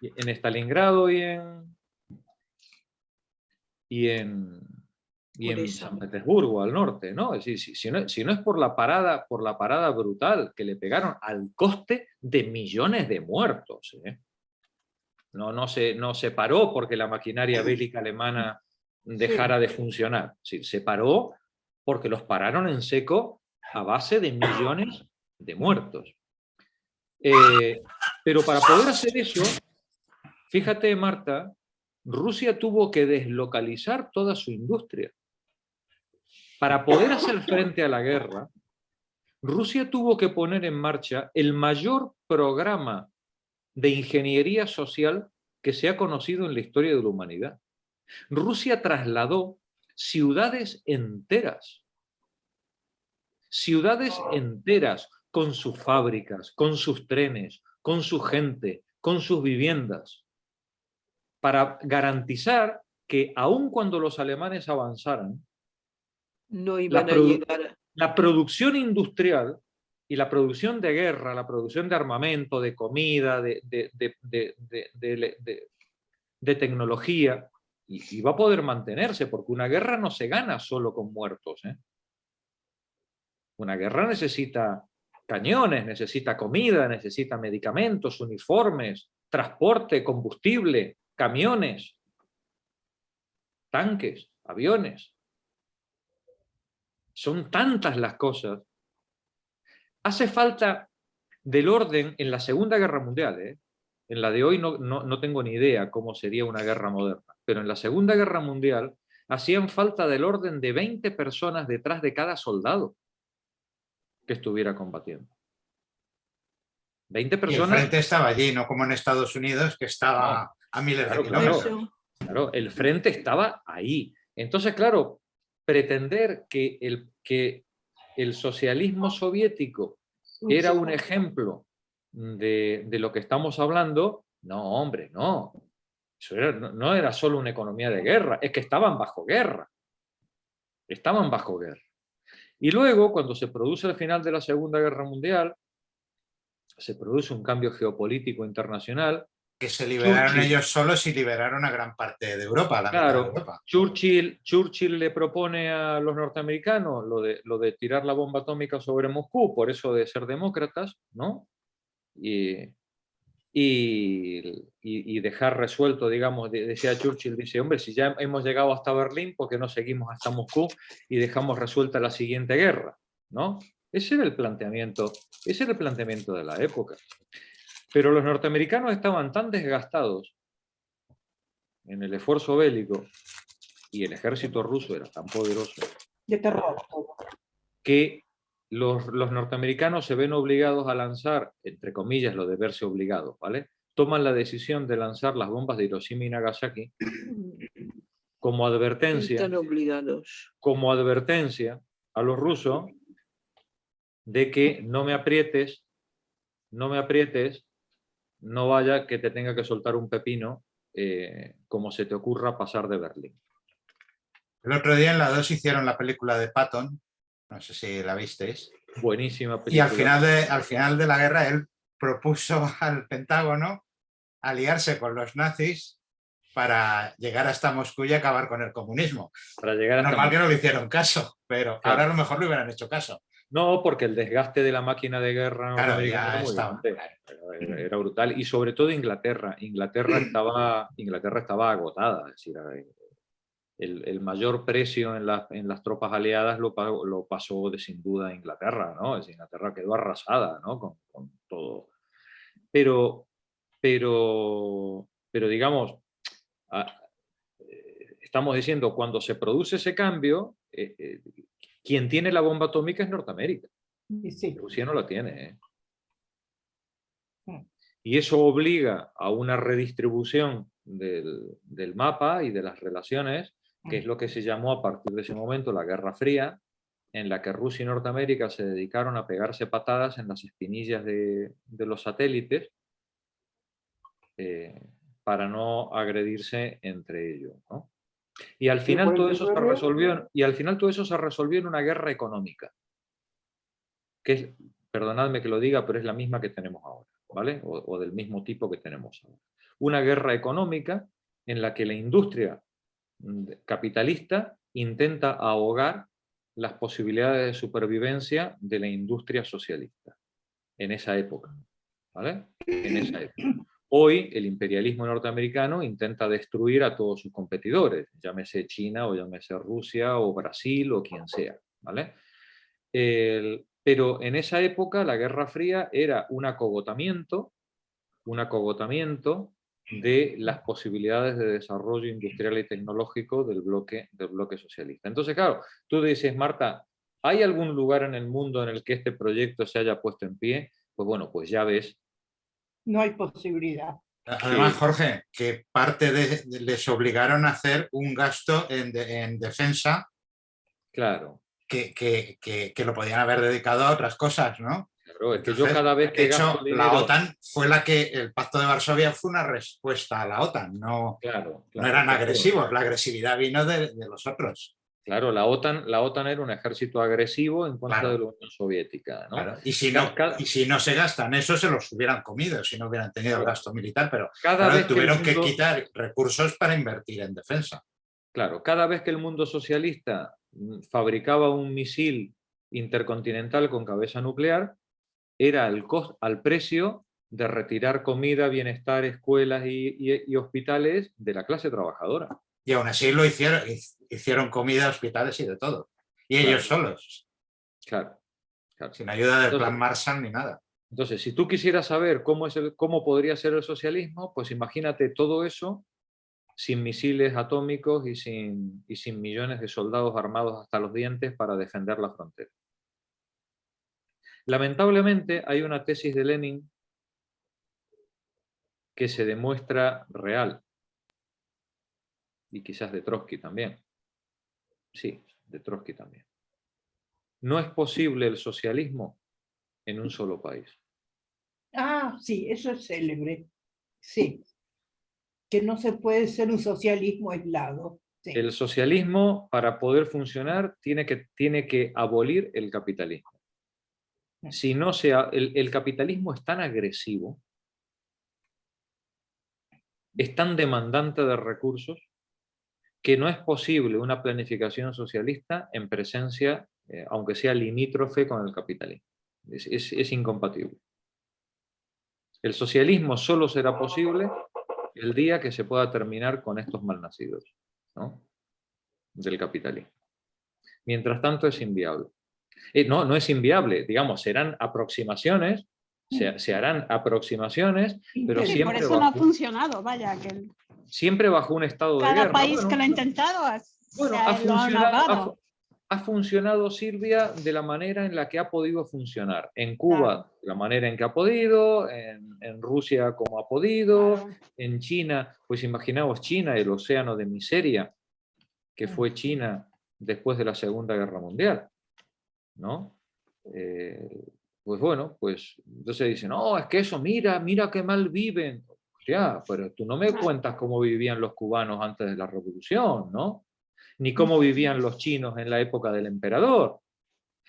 en Stalingrado y en San Petersburgo, al norte, ¿no? Es decir, si no es por la parada brutal que le pegaron al coste de millones de muertos, ¿eh? No se paró porque la maquinaria bélica alemana dejara de funcionar. Sí, se paró porque los pararon en seco a base de millones de muertos. Pero para poder hacer eso, fíjate, Marta, Rusia tuvo que deslocalizar toda su industria. Para poder hacer frente a la guerra, Rusia tuvo que poner en marcha el mayor programa de ingeniería social que se ha conocido en la historia de la humanidad. Rusia trasladó ciudades enteras con sus fábricas, con sus trenes, con su gente, con sus viviendas, para garantizar que aun cuando los alemanes avanzaran, no iban a llegar. La producción industrial y la producción de guerra, la producción de armamento, de comida, de tecnología, y va a poder mantenerse, porque una guerra no se gana solo con muertos, ¿eh? Una guerra necesita cañones, necesita comida, necesita medicamentos, uniformes, transporte, combustible, camiones, tanques, aviones. son tantas las cosas. Hace falta del orden en la Segunda Guerra Mundial, ¿eh? En la de hoy no tengo ni idea cómo sería una guerra moderna, pero en la Segunda Guerra Mundial hacían falta del orden de 20 personas detrás de cada soldado que estuviera combatiendo. 20 personas. Y el frente estaba allí, no como en Estados Unidos, que estaba a miles de kilómetros. Claro, el frente estaba ahí. Entonces, claro, pretender que el socialismo soviético era un ejemplo de lo que estamos hablando, no, hombre, no. Eso no era solo una economía de guerra, es que estaban bajo guerra. Estaban bajo guerra. Y luego, cuando se produce el final de la Segunda Guerra Mundial, se produce un cambio geopolítico internacional. Que se liberaron ellos solos y liberaron a gran parte de Europa, la mitad de Europa. Churchill le propone a los norteamericanos lo de tirar la bomba atómica sobre Moscú, por eso de ser demócratas, ¿no? Y dejar resuelto, digamos, decía Churchill, dice, hombre, si ya hemos llegado hasta Berlín, ¿por qué no seguimos hasta Moscú y dejamos resuelta la siguiente guerra? ¿No? Ese era el planteamiento de la época. Pero los norteamericanos estaban tan desgastados en el esfuerzo bélico y el ejército ruso era tan poderoso De terror. que los norteamericanos se ven obligados a lanzar, entre comillas, lo de verse obligados, ¿vale? Toman la decisión de lanzar las bombas de Hiroshima y Nagasaki como advertencia, Están obligados. como advertencia a los rusos de que no me aprietes, no vaya que te tenga que soltar un pepino como se te ocurra pasar de Berlín. El otro día en la 2 hicieron la película de Patton, no sé si la visteis. Buenísima película. Y al final de la guerra él propuso al Pentágono aliarse con los nazis para llegar hasta Moscú y acabar con el comunismo. Para llegar hasta Normal que no le hicieron caso, pero claro. ahora a lo mejor le hubieran hecho caso. No, porque el desgaste de la máquina de guerra Claro, era brutal. Y sobre todo Inglaterra. Inglaterra estaba agotada. Es decir, el mayor precio en las tropas aliadas lo pasó sin duda Inglaterra, ¿no? Es decir, Inglaterra quedó arrasada, ¿no? con todo. Pero digamos, estamos diciendo, cuando se produce ese cambio, quien tiene la bomba atómica es Norteamérica. Sí. Rusia no la tiene. Y eso obliga a una redistribución del mapa y de las relaciones, que es lo que se llamó a partir de ese momento la Guerra Fría, en la que Rusia y Norteamérica se dedicaron a pegarse patadas en las espinillas de los satélites para no agredirse entre ellos, ¿no? Y al final todo eso se resolvió en una guerra económica, que es, perdonadme que lo diga, pero es la misma que tenemos ahora, ¿vale? O del mismo tipo que tenemos ahora. Una guerra económica en la que la industria capitalista intenta ahogar las posibilidades de supervivencia de la industria socialista en esa época, ¿vale? En esa época. Hoy el imperialismo norteamericano intenta destruir a todos sus competidores, llámese China o llámese Rusia o Brasil o quien sea, ¿vale? Pero en esa época la Guerra Fría era un acogotamiento de las posibilidades de desarrollo industrial y tecnológico del bloque socialista. Entonces, claro, tú dices, Marta, ¿hay algún lugar en el mundo en el que este proyecto se haya puesto en pie? Pues bueno, pues ya ves. No hay posibilidad. Además, Jorge, que les obligaron a hacer un gasto en defensa. Claro. Que lo podían haber dedicado a otras cosas, ¿no? Claro, es que yo cada vez que de hecho, dinero... la OTAN fue el Pacto de Varsovia fue una respuesta a la OTAN, no eran agresivos, la agresividad vino de los otros. Claro, la OTAN era un ejército agresivo en contra de la Unión Soviética, ¿no? Claro. Y si no se gastan eso, se los hubieran comido si no hubieran tenido el gasto militar, pero tuvieron que quitar recursos para invertir en defensa. Claro, cada vez que el mundo socialista fabricaba un misil intercontinental con cabeza nuclear, era al precio de retirar comida, bienestar, escuelas y hospitales de la clase trabajadora. Y aún así lo hicieron comida, hospitales y de todo. Y ellos solos. Claro, claro. Sin ayuda del Entonces, plan Marshall ni nada. Entonces, si tú quisieras saber cómo podría ser el socialismo, pues imagínate todo eso sin misiles atómicos y sin millones de soldados armados hasta los dientes para defender la frontera. Lamentablemente hay una tesis de Lenin que se demuestra real, y quizás de Trotsky también. Sí, de Trotsky también. No es posible el socialismo en un solo país. Ah, sí, eso es célebre. Sí, que no se puede ser un socialismo aislado. Sí. El socialismo, para poder funcionar, tiene que abolir el capitalismo. Si no el capitalismo es tan agresivo, es tan demandante de recursos, que no es posible una planificación socialista en presencia, aunque sea limítrofe con el capitalismo. Es incompatible. El socialismo solo será posible el día que se pueda terminar con estos malnacidos, ¿no?, del capitalismo. Mientras tanto es inviable. No es inviable, digamos, serán aproximaciones, se harán aproximaciones, pero Sí, siempre por eso no ha funcionado, vaya. Siempre bajo un estado de guerra. Cada país que lo ha intentado ha funcionado, Silvia, de la manera en la que ha podido funcionar. En Cuba, la manera en que ha podido, en Rusia como ha podido, en China, pues imaginaos China, el océano de miseria que fue China después de la Segunda Guerra Mundial, ¿no? Pues bueno, pues entonces dicen, no, es que eso, mira qué mal viven. Ya, pero tú no me cuentas cómo vivían los cubanos antes de la revolución, ¿no? Ni cómo vivían los chinos en la época del emperador,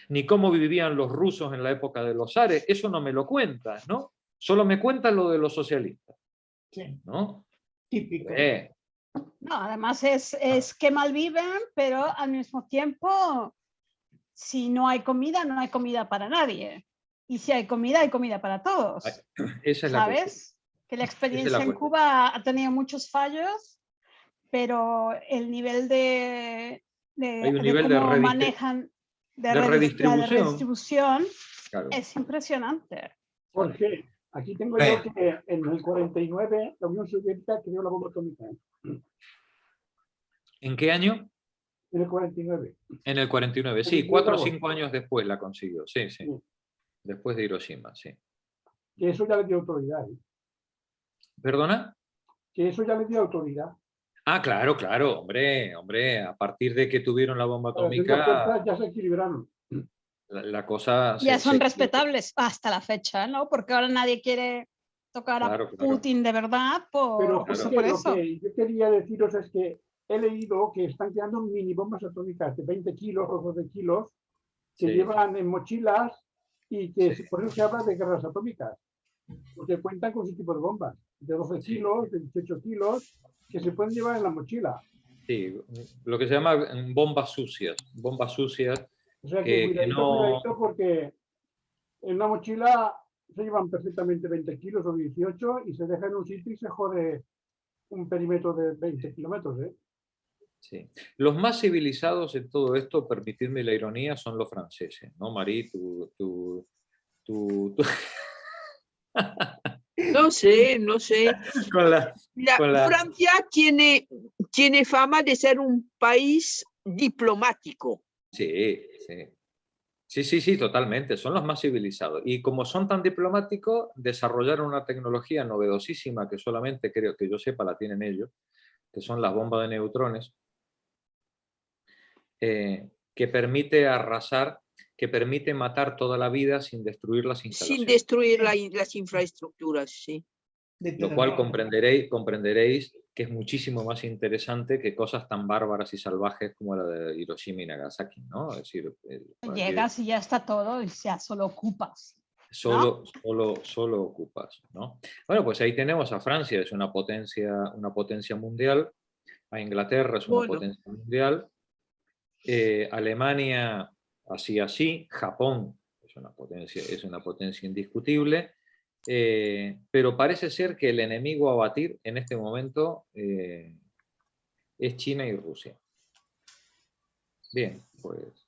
ni cómo vivían los rusos en la época de los zares. Eso no me lo cuentas, ¿no? Solo me cuentas lo de los socialistas, ¿no? Típico. No, además es que malviven, pero al mismo tiempo, si no hay comida para nadie. Y si hay comida para todos. Esa es ¿Sabes? Que la experiencia en Cuba ha tenido muchos fallos, pero el nivel de cómo manejan de redistribución claro, es impresionante. Jorge, aquí tengo yo que en el 49 la Unión Soviética creó la bomba atómica. ¿En qué año? En el 49. En el 49, sí, 4 o 5 años después la consiguió, sí. Después de Hiroshima, sí. Que eso ya le dio autoridad. ¿Perdona? Que eso ya le dio autoridad. Ah, claro, hombre, a partir de que tuvieron la bomba atómica... Ya se equilibraron. La cosa... Ya son respetables hasta la fecha, ¿no? Porque ahora nadie quiere tocar a Putin de verdad por eso. Lo que yo quería deciros es que he leído que están creando mini bombas atómicas de 20 kilos o 12 kilos que llevan en mochilas y que por eso se habla de guerras atómicas. Porque cuentan con ese tipo de bombas, de 12 kilos, de 18 kilos, que se pueden llevar en la mochila. Sí, lo que se llama bombas sucias. O sea que cuidadito porque en una mochila se llevan perfectamente 20 kilos o 18 y se deja en un sitio y se jode un perímetro de 20 kilómetros, ¿eh? Sí. Los más civilizados en todo esto, permitidme la ironía, son los franceses, ¿no, Marí? No sé. Francia tiene fama de ser un país diplomático. Sí, totalmente. Son los más civilizados. Y como son tan diplomáticos, desarrollaron una tecnología novedosísima que solamente creo que yo sepa la tienen ellos, que son las bombas de neutrones, que permite arrasar, que permite matar toda la vida sin destruir las instalaciones. Sin destruir las infraestructuras, sí. Lo cual comprenderéis que es muchísimo más interesante que cosas tan bárbaras y salvajes como la de Hiroshima y Nagasaki, ¿no? Es decir, llegas y ya está todo y ya solo ocupas. Solo ocupas, ¿no? Bueno, pues ahí tenemos a Francia, es una potencia mundial, a Inglaterra es una potencia mundial, Alemania así, Japón es una potencia indiscutible, pero parece ser que el enemigo a batir en este momento es China y Rusia. Bien, pues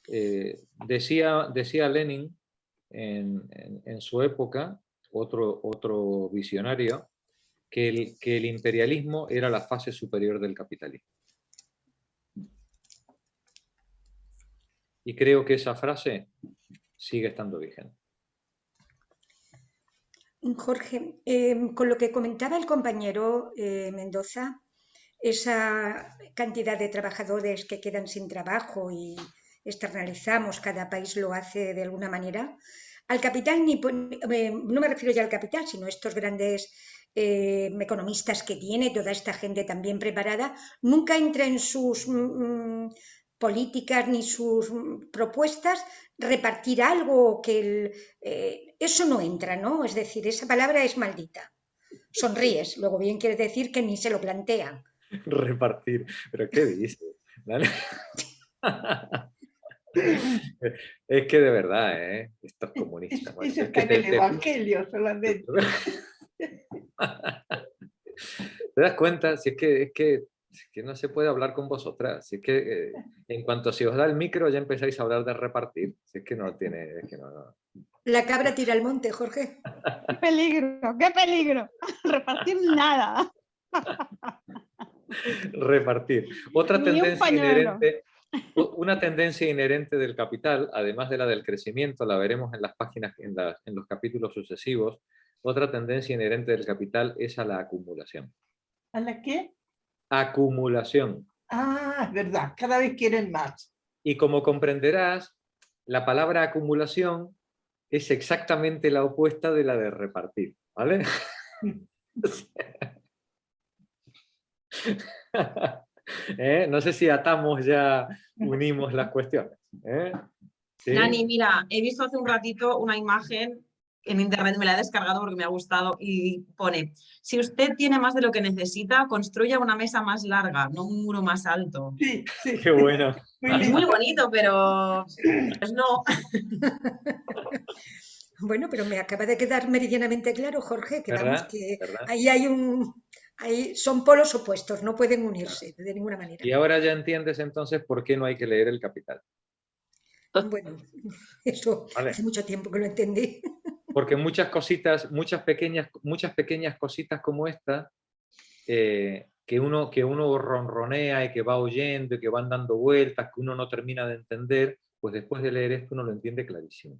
decía Lenin en su época, otro visionario, que el imperialismo era la fase superior del capitalismo. Y creo que esa frase sigue estando vigente. Jorge, con lo que comentaba el compañero Mendoza, esa cantidad de trabajadores que quedan sin trabajo y externalizamos, cada país lo hace de alguna manera, al capital, no me refiero ya al capital, sino a estos grandes economistas que tiene, toda esta gente también preparada, nunca entra en sus políticas ni sus propuestas repartir algo que eso no entra, ¿no? Es decir, esa palabra es maldita. Sonríes, luego bien quiere decir que ni se lo plantean. Repartir, pero ¿qué dices? ¿Vale? Es que de verdad, estos comunistas. Bueno, eso está en el Evangelio solamente. ¿Te das cuenta? Si es que no se puede hablar con vosotras. Si es que en cuanto se os da el micro ya empezáis a hablar de repartir. Si es que no tiene... Es que no. La cabra tira al monte, Jorge. ¡Qué peligro! ¡Qué peligro! Repartir nada. Repartir. Otra tendencia inherente... Una tendencia inherente del capital, además de la del crecimiento, la veremos en las páginas, en los capítulos sucesivos. Otra tendencia inherente del capital es a la acumulación. ¿A la qué? Acumulación. Ah, es verdad, cada vez quieren más. Y como comprenderás, la palabra acumulación es exactamente la opuesta de la de repartir, ¿vale? No sé si atamos ya, unimos las cuestiones. ¿Sí? Nani, mira, he visto hace un ratito una imagen en internet, me la he descargado porque me ha gustado y pone: si usted tiene más de lo que necesita, construya una mesa más larga, no un muro más alto. Sí, sí. Qué bueno. Es muy bonito, pero pues no. Bueno, pero me acaba de quedar meridianamente claro, Jorge, que vamos, que ahí hay ahí son polos opuestos, no pueden unirse de ninguna manera. Y ahora ya entiendes entonces por qué no hay que leer El Capital. Bueno, eso hace mucho tiempo que lo entendí. Porque muchas cositas, muchas pequeñas cositas como esta, que uno ronronea y que va oyendo y que van dando vueltas, que uno no termina de entender, pues después de leer esto uno lo entiende clarísimo.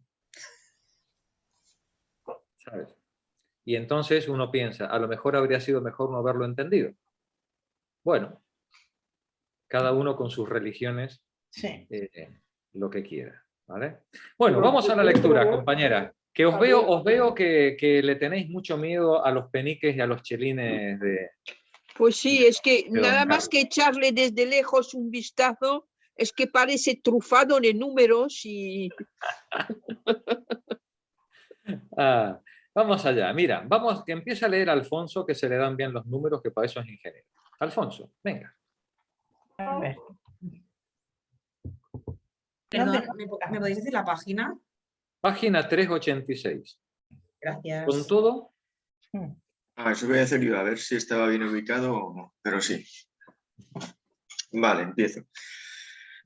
¿Sabes? Y entonces uno piensa, a lo mejor habría sido mejor no haberlo entendido. Bueno, cada uno con sus religiones, sí. Lo que quiera, ¿vale? Bueno, vamos a la lectura, compañera. Que os veo que le tenéis mucho miedo a los peniques y a los chelines de... Pues sí, es que nada más que echarle desde lejos un vistazo, es que parece trufado de números y... Vamos allá, mira, vamos, que empieza a leer Alfonso, que se le dan bien los números, que para eso es ingeniero. Alfonso, venga. A ver. Perdón, ¿me podéis decir la página? Página 386. Gracias. ¿Con todo? Eso voy a hacer yo, a ver si estaba bien ubicado o no, pero sí. Vale, empiezo.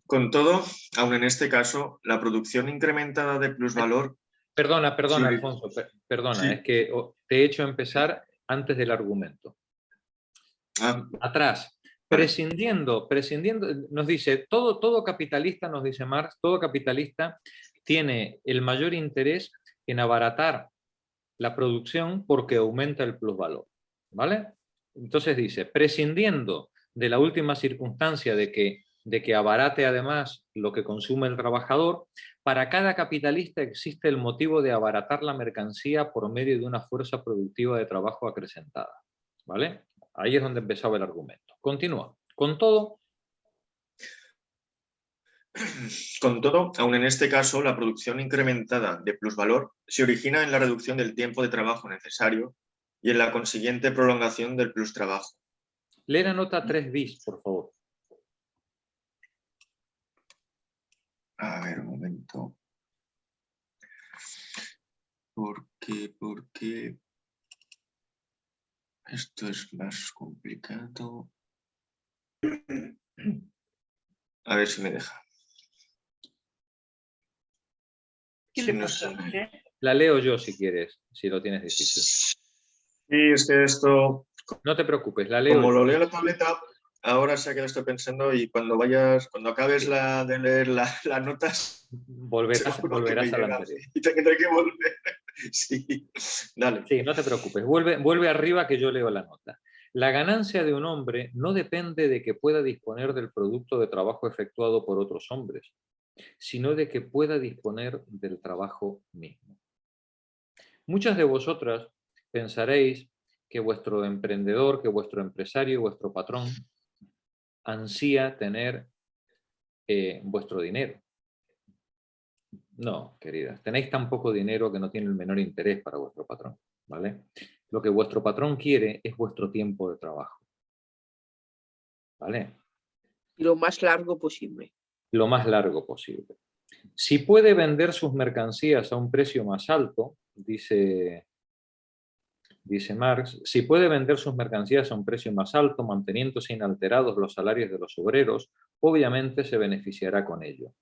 Con todo, aun en este caso, la producción incrementada de plusvalor... Perdona, sí. Alfonso, perdona, sí. Es que te he hecho empezar antes del argumento. Atrás. Prescindiendo, nos dice, todo capitalista, nos dice Marx, todo capitalista tiene el mayor interés en abaratar la producción porque aumenta el plusvalor, ¿vale? Entonces dice, prescindiendo de la última circunstancia de que abarate además lo que consume el trabajador, para cada capitalista existe el motivo de abaratar la mercancía por medio de una fuerza productiva de trabajo acrecentada, ¿vale? Ahí es donde empezaba el argumento. Continúa. Con todo, aun en este caso, la producción incrementada de plusvalor se origina en la reducción del tiempo de trabajo necesario y en la consiguiente prolongación del plustrabajo. Lee la nota 3 bis, por favor. A ver, un momento. ¿Por qué? Esto es más complicado. A ver si me deja. La leo yo si quieres, si lo tienes difícil. Sí, es que esto... No te preocupes, la leo. Como lo leo en la tableta, ahora sé que lo estoy pensando y cuando acabes de leer las notas... Volverás a la anterior. Y tendré que volver. Sí, dale. Sí, no te preocupes. Vuelve arriba que yo leo la nota. La ganancia de un hombre no depende de que pueda disponer del producto de trabajo efectuado por otros hombres, sino de que pueda disponer del trabajo mismo. Muchas de vosotras pensaréis que vuestro emprendedor, que vuestro empresario, vuestro patrón ansía tener vuestro dinero. No, queridas, tenéis tan poco dinero que no tiene el menor interés para vuestro patrón, ¿vale? Lo que vuestro patrón quiere es vuestro tiempo de trabajo, ¿vale? Y lo más largo posible. Lo más largo posible. Si puede vender sus mercancías a un precio más alto, dice Marx, si puede vender sus mercancías a un precio más alto, manteniéndose inalterados los salarios de los obreros, obviamente se beneficiará con ello.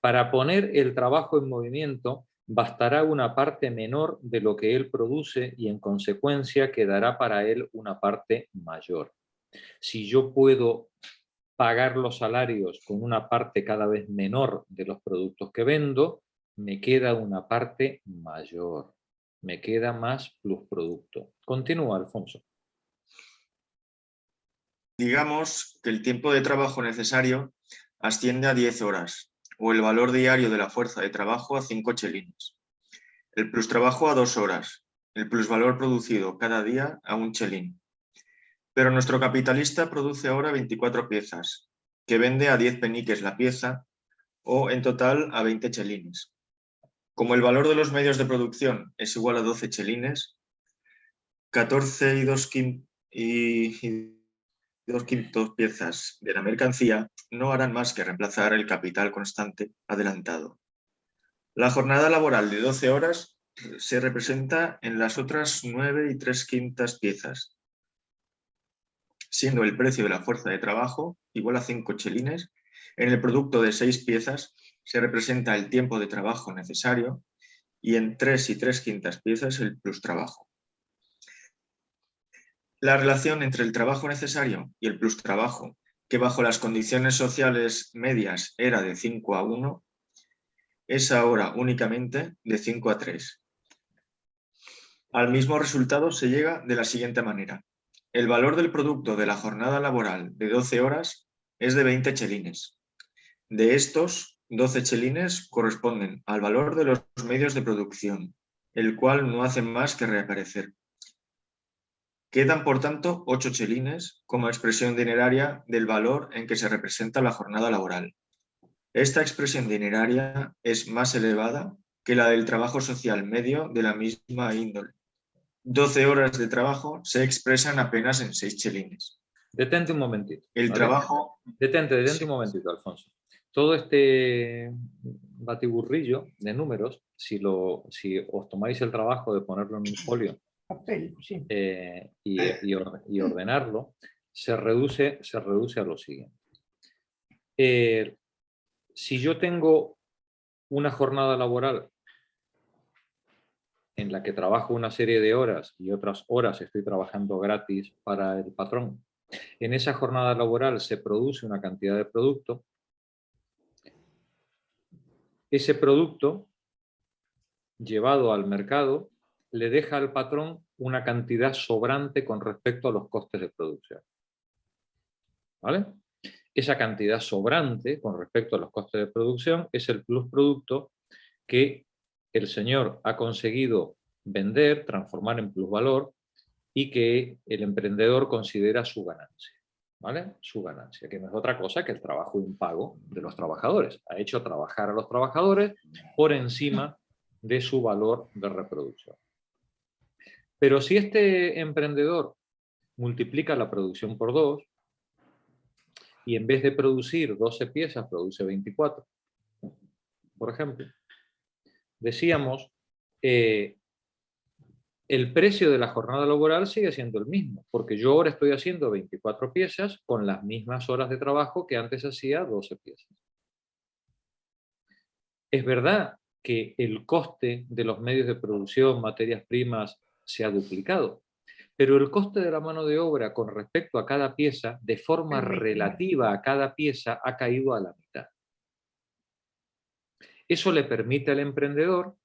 Para poner el trabajo en movimiento, bastará una parte menor de lo que él produce y, en consecuencia, quedará para él una parte mayor. Si yo puedo pagar los salarios con una parte cada vez menor de los productos que vendo, me queda una parte mayor. Me queda más plusproducto. Continúa, Alfonso. Digamos que el tiempo de trabajo necesario asciende a 10 horas, o el valor diario de la fuerza de trabajo a 5 chelines. El plustrabajo a 2 horas, el plusvalor producido cada día a 1 chelín. Pero nuestro capitalista produce ahora 24 piezas, que vende a 10 peniques la pieza, o en total a 20 chelines. Como el valor de los medios de producción es igual a 12 chelines, 14 y 2 quintos piezas de la mercancía no harán más que reemplazar el capital constante adelantado. La jornada laboral de 12 horas se representa en las otras 9 y 3/5 piezas, siendo el precio de la fuerza de trabajo igual a 5 chelines. En el producto de 6 piezas se representa el tiempo de trabajo necesario y en 3 y 3/5 piezas el plustrabajo. La relación entre el trabajo necesario y el plustrabajo, que bajo las condiciones sociales medias era de 5:1, es ahora únicamente de 5:3. Al mismo resultado se llega de la siguiente manera. El valor del producto de la jornada laboral de 12 horas es de 20 chelines. De estos, 12 chelines corresponden al valor de los medios de producción, el cual no hace más que reaparecer. Quedan, por tanto, 8 chelines como expresión dineraria del valor en que se representa la jornada laboral. Esta expresión dineraria es más elevada que la del trabajo social medio de la misma índole. 12 horas de trabajo se expresan apenas en 6 chelines. Detente un momentito. El trabajo... Detente sí. Un momentito, Alfonso. Todo este batiburrillo de números, si os tomáis el trabajo de ponerlo en un folio y ordenarlo, se reduce a lo siguiente. Si yo tengo una jornada laboral en la que trabajo una serie de horas y otras horas estoy trabajando gratis para el patrón, en esa jornada laboral se produce una cantidad de producto. Ese producto, llevado al mercado, le deja al patrón una cantidad sobrante con respecto a los costes de producción. ¿Vale? Esa cantidad sobrante con respecto a los costes de producción es el plusproducto que el señor ha conseguido vender, transformar en plusvalor y que el emprendedor considera su ganancia. ¿Vale? Su ganancia, que no es otra cosa que el trabajo impago de los trabajadores. Ha hecho trabajar a los trabajadores por encima de su valor de reproducción. Pero si este emprendedor multiplica la producción por 2 y en vez de producir 12 piezas produce 24, por ejemplo, decíamos, el precio de la jornada laboral sigue siendo el mismo, porque yo ahora estoy haciendo 24 piezas con las mismas horas de trabajo que antes hacía 12 piezas. Es verdad que el coste de los medios de producción, materias primas, se ha duplicado. Pero el coste de la mano de obra con respecto a cada pieza, de forma relativa a cada pieza, ha caído a la mitad. Eso le permite al emprendedor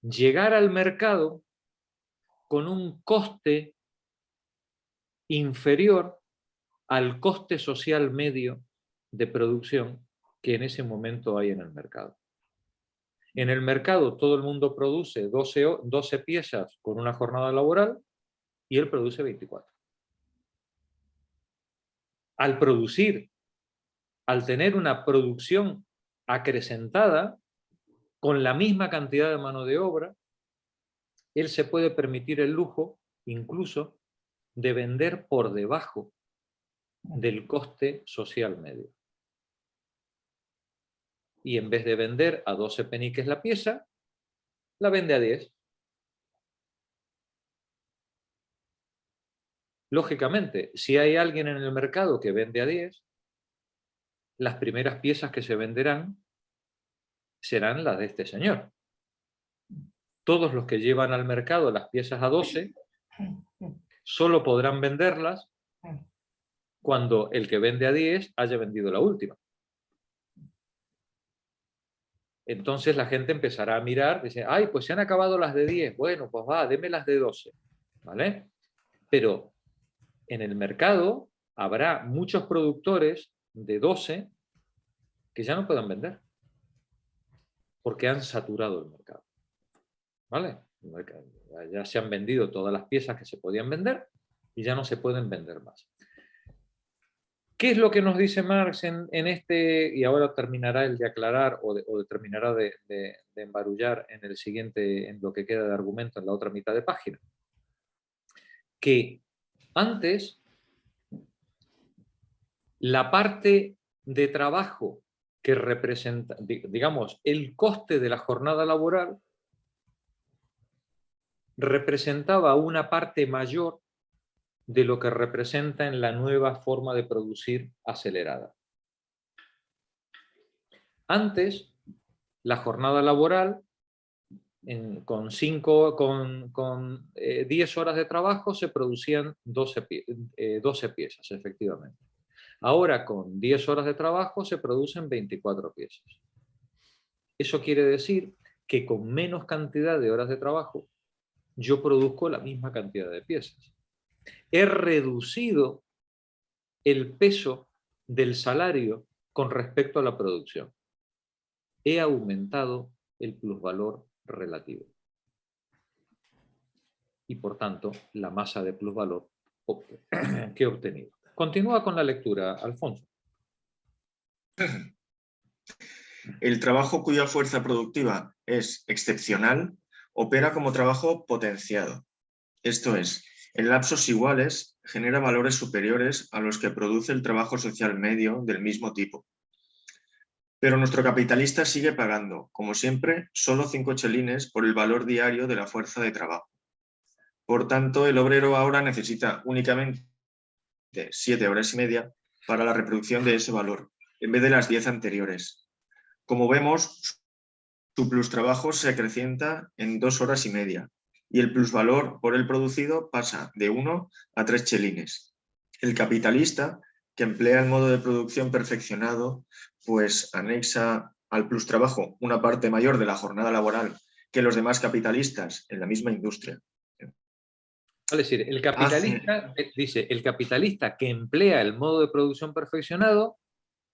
llegar al mercado con un coste inferior al coste social medio de producción que en ese momento hay en el mercado. En el mercado todo el mundo produce 12 piezas con una jornada laboral y él produce 24. Al tener una producción acrecentada con la misma cantidad de mano de obra, él se puede permitir el lujo incluso de vender por debajo del coste social medio. Y en vez de vender a 12 peniques la pieza, la vende a 10. Lógicamente, si hay alguien en el mercado que vende a 10, las primeras piezas que se venderán serán las de este señor. Todos los que llevan al mercado las piezas a 12 solo podrán venderlas cuando el que vende a 10 haya vendido la última. Entonces la gente empezará a mirar, dice, ay, pues se han acabado las de 10, bueno, pues va, deme las de 12, ¿vale? Pero en el mercado habrá muchos productores de 12 que ya no puedan vender, porque han saturado el mercado, ¿vale? Ya se han vendido todas las piezas que se podían vender y ya no se pueden vender más. ¿Qué es lo que nos dice Marx en este, y ahora terminará el de aclarar o terminará de embarullar en el siguiente, en lo que queda de argumento en la otra mitad de página? Que antes la parte de trabajo que representa, digamos, el coste de la jornada laboral representaba una parte mayor de lo que representa en la nueva forma de producir acelerada. Antes, la jornada laboral, con 10 horas de trabajo, se producían 12 piezas, efectivamente. Ahora, con 10 horas de trabajo, se producen 24 piezas. Eso quiere decir que con menos cantidad de horas de trabajo, yo produzco la misma cantidad de piezas. He reducido el peso del salario con respecto a la producción. He aumentado el plusvalor relativo. Y por tanto, la masa de plusvalor que he obtenido. Continúa con la lectura, Alfonso. El trabajo cuya fuerza productiva es excepcional opera como trabajo potenciado. Esto es, en lapsos iguales genera valores superiores a los que produce el trabajo social medio del mismo tipo. Pero nuestro capitalista sigue pagando, como siempre, solo 5 chelines por el valor diario de la fuerza de trabajo. Por tanto, el obrero ahora necesita únicamente 7 horas y media para la reproducción de ese valor, en vez de las 10 anteriores. Como vemos, su plustrabajo se acrecienta en 2 horas y media y el plusvalor por el producido pasa de 1 a 3 chelines. El capitalista, que emplea el modo de producción perfeccionado, pues anexa al plustrabajo una parte mayor de la jornada laboral que los demás capitalistas en la misma industria. Es decir, el capitalista, dice, el capitalista que emplea el modo de producción perfeccionado,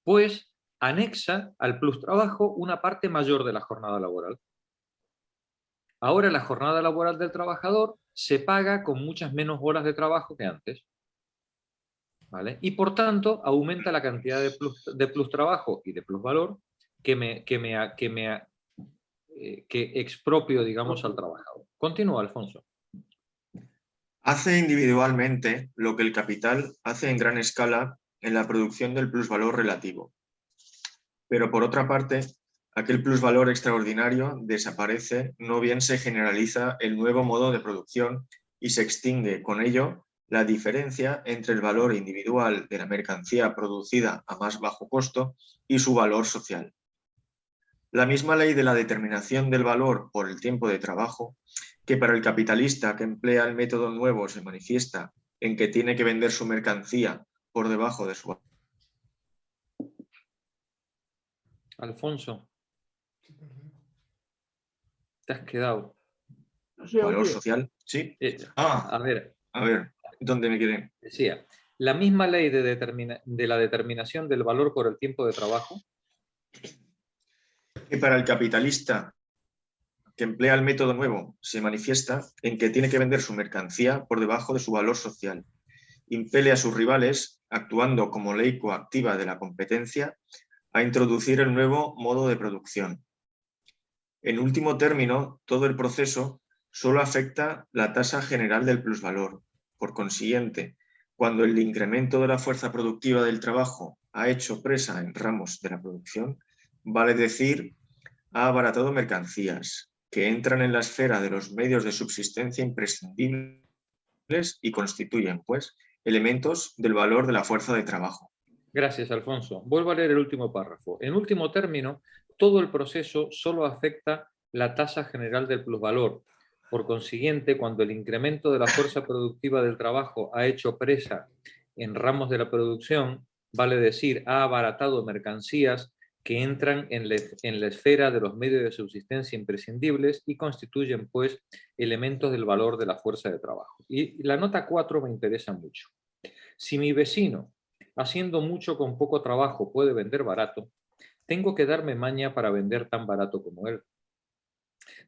pues anexa al plustrabajo una parte mayor de la jornada laboral. Ahora la jornada laboral del trabajador se paga con muchas menos horas de trabajo que antes, ¿vale? Y por tanto aumenta la cantidad de plustrabajo y de plusvalor que expropio, digamos, al trabajador. Continúa, Alfonso. Hace individualmente lo que el capital hace en gran escala en la producción del plusvalor relativo. Pero por otra parte, aquel plusvalor extraordinario desaparece, no bien se generaliza el nuevo modo de producción y se extingue con ello la diferencia entre el valor individual de la mercancía producida a más bajo costo y su valor social. la misma ley de la determinación del valor por el tiempo de trabajo, que para el capitalista que emplea el método nuevo se manifiesta en que tiene que vender su mercancía por debajo de su... Alfonso, te has quedado. ¿Valor social? Sí. A ver, ¿dónde me quedé? Decía, la misma ley de la determinación del valor por el tiempo de trabajo. Que para el capitalista que emplea el método nuevo se manifiesta en que tiene que vender su mercancía por debajo de su valor social. Impele a sus rivales, actuando como ley coactiva de la competencia, a introducir el nuevo modo de producción. En último término, todo el proceso solo afecta la tasa general del plusvalor. Por consiguiente, cuando el incremento de la fuerza productiva del trabajo ha hecho presa en ramos de la producción, vale decir, ha abaratado mercancías que entran en la esfera de los medios de subsistencia imprescindibles y constituyen, pues, elementos del valor de la fuerza de trabajo. Gracias, Alfonso. Vuelvo a leer el último párrafo. En último término, todo el proceso solo afecta la tasa general del plusvalor. Por consiguiente, cuando el incremento de la fuerza productiva del trabajo ha hecho presa en ramos de la producción, vale decir, ha abaratado mercancías que entran en la esfera de los medios de subsistencia imprescindibles y constituyen, pues, elementos del valor de la fuerza de trabajo. Y la nota 4 me interesa mucho. Si mi vecino, haciendo mucho con poco trabajo, puede vender barato, tengo que darme maña para vender tan barato como él.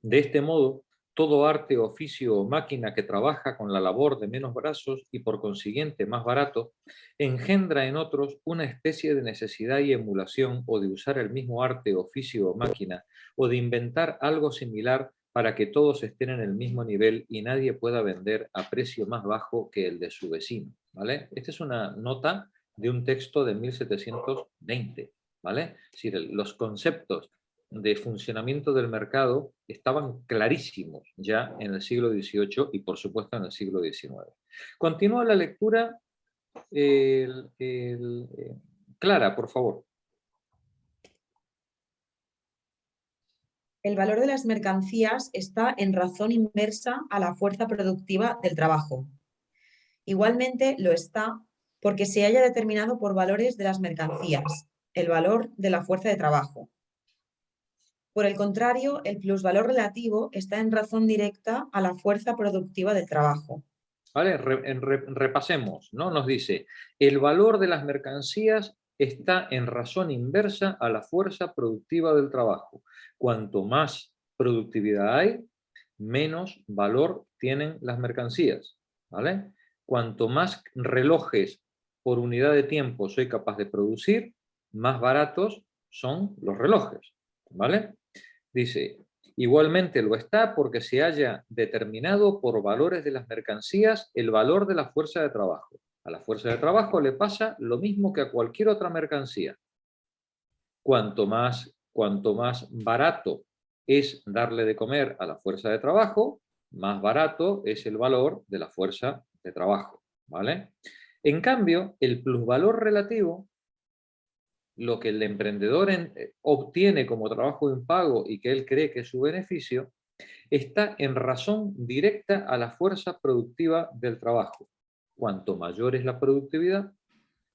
De este modo, todo arte, oficio o máquina que trabaja con la labor de menos brazos y por consiguiente más barato, engendra en otros una especie de necesidad y emulación o de usar el mismo arte, oficio o máquina o de inventar algo similar para que todos estén en el mismo nivel y nadie pueda vender a precio más bajo que el de su vecino, ¿vale? Esta es una nota de un texto de 1720, ¿vale? Es decir, los conceptos de funcionamiento del mercado estaban clarísimos ya en el siglo XVIII y por supuesto en el siglo XIX. Continúa la lectura. Clara, por favor. El valor de las mercancías está en razón inversa a la fuerza productiva del trabajo. Igualmente lo está porque se haya determinado por valores de las mercancías, el valor de la fuerza de trabajo. Por el contrario, el plusvalor relativo está en razón directa a la fuerza productiva del trabajo. Vale, repasemos, ¿no? Nos dice, el valor de las mercancías está en razón inversa a la fuerza productiva del trabajo. Cuanto más productividad hay, menos valor tienen las mercancías, ¿vale? Cuanto más relojes por unidad de tiempo soy capaz de producir, más baratos son los relojes, ¿vale? Dice, igualmente lo está porque se haya determinado por valores de las mercancías el valor de la fuerza de trabajo. A la fuerza de trabajo le pasa lo mismo que a cualquier otra mercancía. Cuanto más barato es darle de comer a la fuerza de trabajo, más barato es el valor de la fuerza de trabajo, ¿vale? En cambio, el plusvalor relativo, lo que el emprendedor obtiene como trabajo impago y que él cree que es su beneficio, está en razón directa a la fuerza productiva del trabajo. Cuanto mayor es la productividad,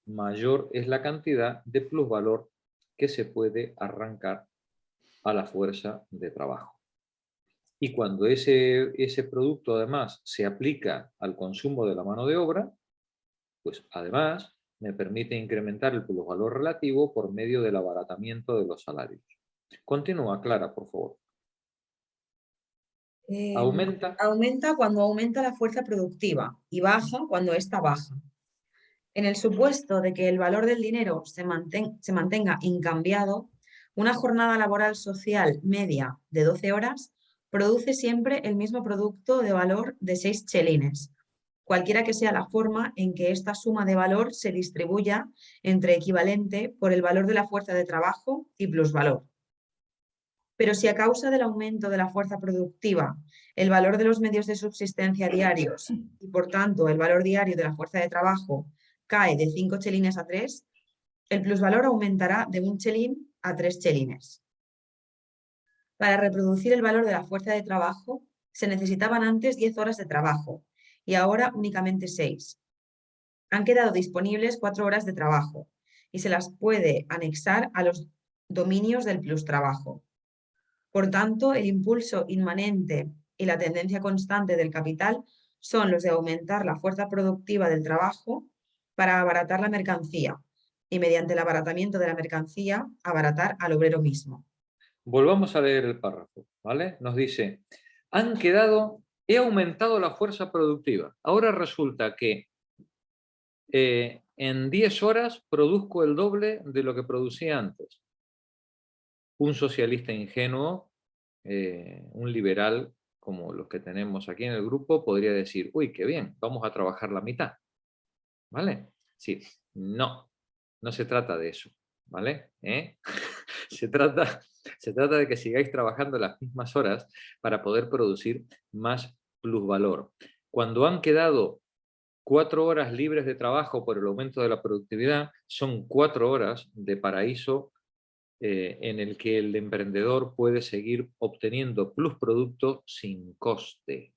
mayor es la cantidad de plusvalor que se puede arrancar a la fuerza de trabajo. Y cuando ese producto además se aplica al consumo de la mano de obra, pues además me permite incrementar el plusvalor relativo por medio del abaratamiento de los salarios. Continúa, Clara, por favor. Aumenta cuando aumenta la fuerza productiva y baja cuando ésta baja. En el supuesto de que el valor del dinero se mantenga incambiado, una jornada laboral social media de 12 horas produce siempre el mismo producto de valor de 6 chelines, cualquiera que sea la forma en que esta suma de valor se distribuya entre equivalente por el valor de la fuerza de trabajo y plusvalor. Pero si a causa del aumento de la fuerza productiva, el valor de los medios de subsistencia diarios y por tanto el valor diario de la fuerza de trabajo cae de 5 chelines a 3, el plusvalor aumentará de 1 chelín a 3 chelines. Para reproducir el valor de la fuerza de trabajo se necesitaban antes 10 horas de trabajo y ahora únicamente 6. Han quedado disponibles 4 horas de trabajo y se las puede anexar a los dominios del plustrabajo. Por tanto, el impulso inmanente y la tendencia constante del capital son los de aumentar la fuerza productiva del trabajo para abaratar la mercancía y mediante el abaratamiento de la mercancía, abaratar al obrero mismo. Volvamos a leer el párrafo, ¿vale? Nos dice, he aumentado la fuerza productiva. Ahora resulta que en 10 horas produzco el doble de lo que producía antes. Un socialista ingenuo, un liberal como los que tenemos aquí en el grupo, podría decir, uy, qué bien, vamos a trabajar la mitad. ¿Vale? Sí, no se trata de eso, ¿vale? Se trata de que sigáis trabajando las mismas horas para poder producir más plusvalor. Cuando han quedado 4 horas libres de trabajo por el aumento de la productividad, son 4 horas de paraíso en el que el emprendedor puede seguir obteniendo plusproducto sin coste.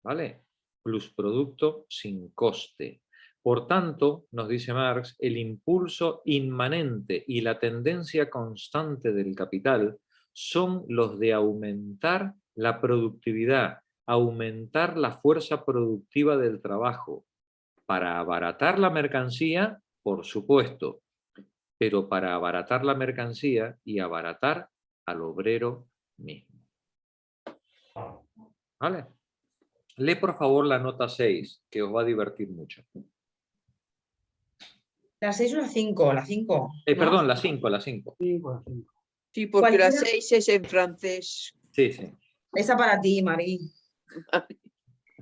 ¿Vale? Plusproducto sin coste. Por tanto, nos dice Marx, el impulso inmanente y la tendencia constante del capital son los de aumentar la productividad, aumentar la fuerza productiva del trabajo, para abaratar la mercancía, por supuesto, pero para abaratar la mercancía y abaratar al obrero mismo. ¿Vale? Lee por favor la nota 6, que os va a divertir mucho. ¿La 6 o la 5? La 5. ¿No? Perdón, la 5, la 5. Sí, porque la 6 es en francés. Sí, sí. Esa para ti, Marí.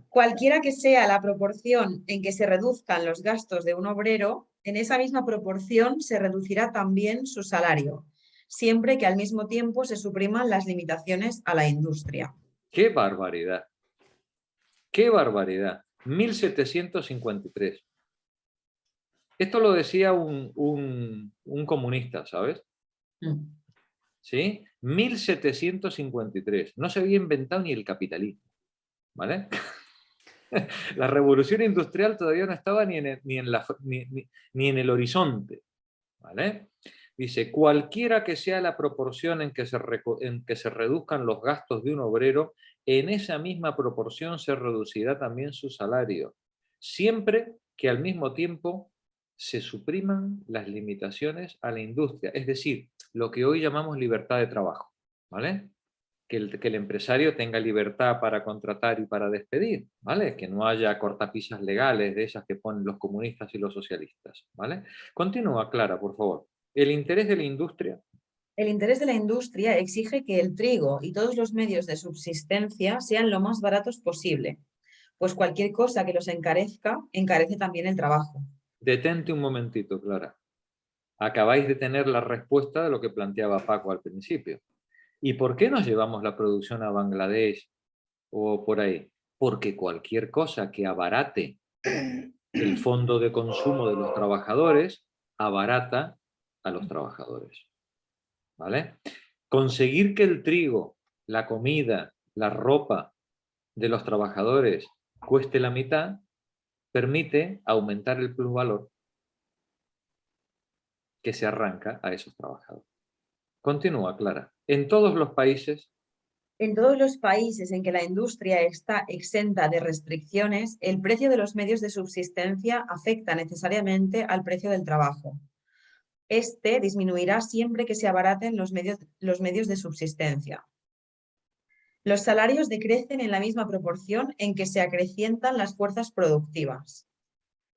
Cualquiera que sea la proporción en que se reduzcan los gastos de un obrero, en esa misma proporción se reducirá también su salario, siempre que al mismo tiempo se supriman las limitaciones a la industria. ¡Qué barbaridad! ¡Qué barbaridad! 1753. Esto lo decía un comunista, ¿sabes? ¿Sí? 1753. No se había inventado ni el capitalismo, ¿vale? La revolución industrial todavía no estaba ni en el horizonte, ¿vale? Dice, cualquiera que sea la proporción en que se reduzcan los gastos de un obrero, en esa misma proporción se reducirá también su salario, siempre que al mismo tiempo se supriman las limitaciones a la industria, es decir, lo que hoy llamamos libertad de trabajo, ¿vale? Que el empresario tenga libertad para contratar y para despedir, ¿vale? Que no haya cortapisas legales de esas que ponen los comunistas y los socialistas, ¿vale? Continúa, Clara, por favor. El interés de la industria. El interés de la industria exige que el trigo y todos los medios de subsistencia sean lo más baratos posible, pues cualquier cosa que los encarezca, encarece también el trabajo. Detente un momentito, Clara. Acabáis de tener la respuesta de lo que planteaba Paco al principio. ¿Y por qué nos llevamos la producción a Bangladesh o por ahí? Porque cualquier cosa que abarate el fondo de consumo de los trabajadores, abarata a los trabajadores. ¿Vale? Conseguir que el trigo, la comida, la ropa de los trabajadores cueste la mitad, permite aumentar el plusvalor que se arranca a esos trabajadores. Continúa, Clara. En todos los países en que la industria está exenta de restricciones, el precio de los medios de subsistencia afecta necesariamente al precio del trabajo. Este disminuirá siempre que se abaraten los medios de subsistencia. Los salarios decrecen en la misma proporción en que se acrecientan las fuerzas productivas.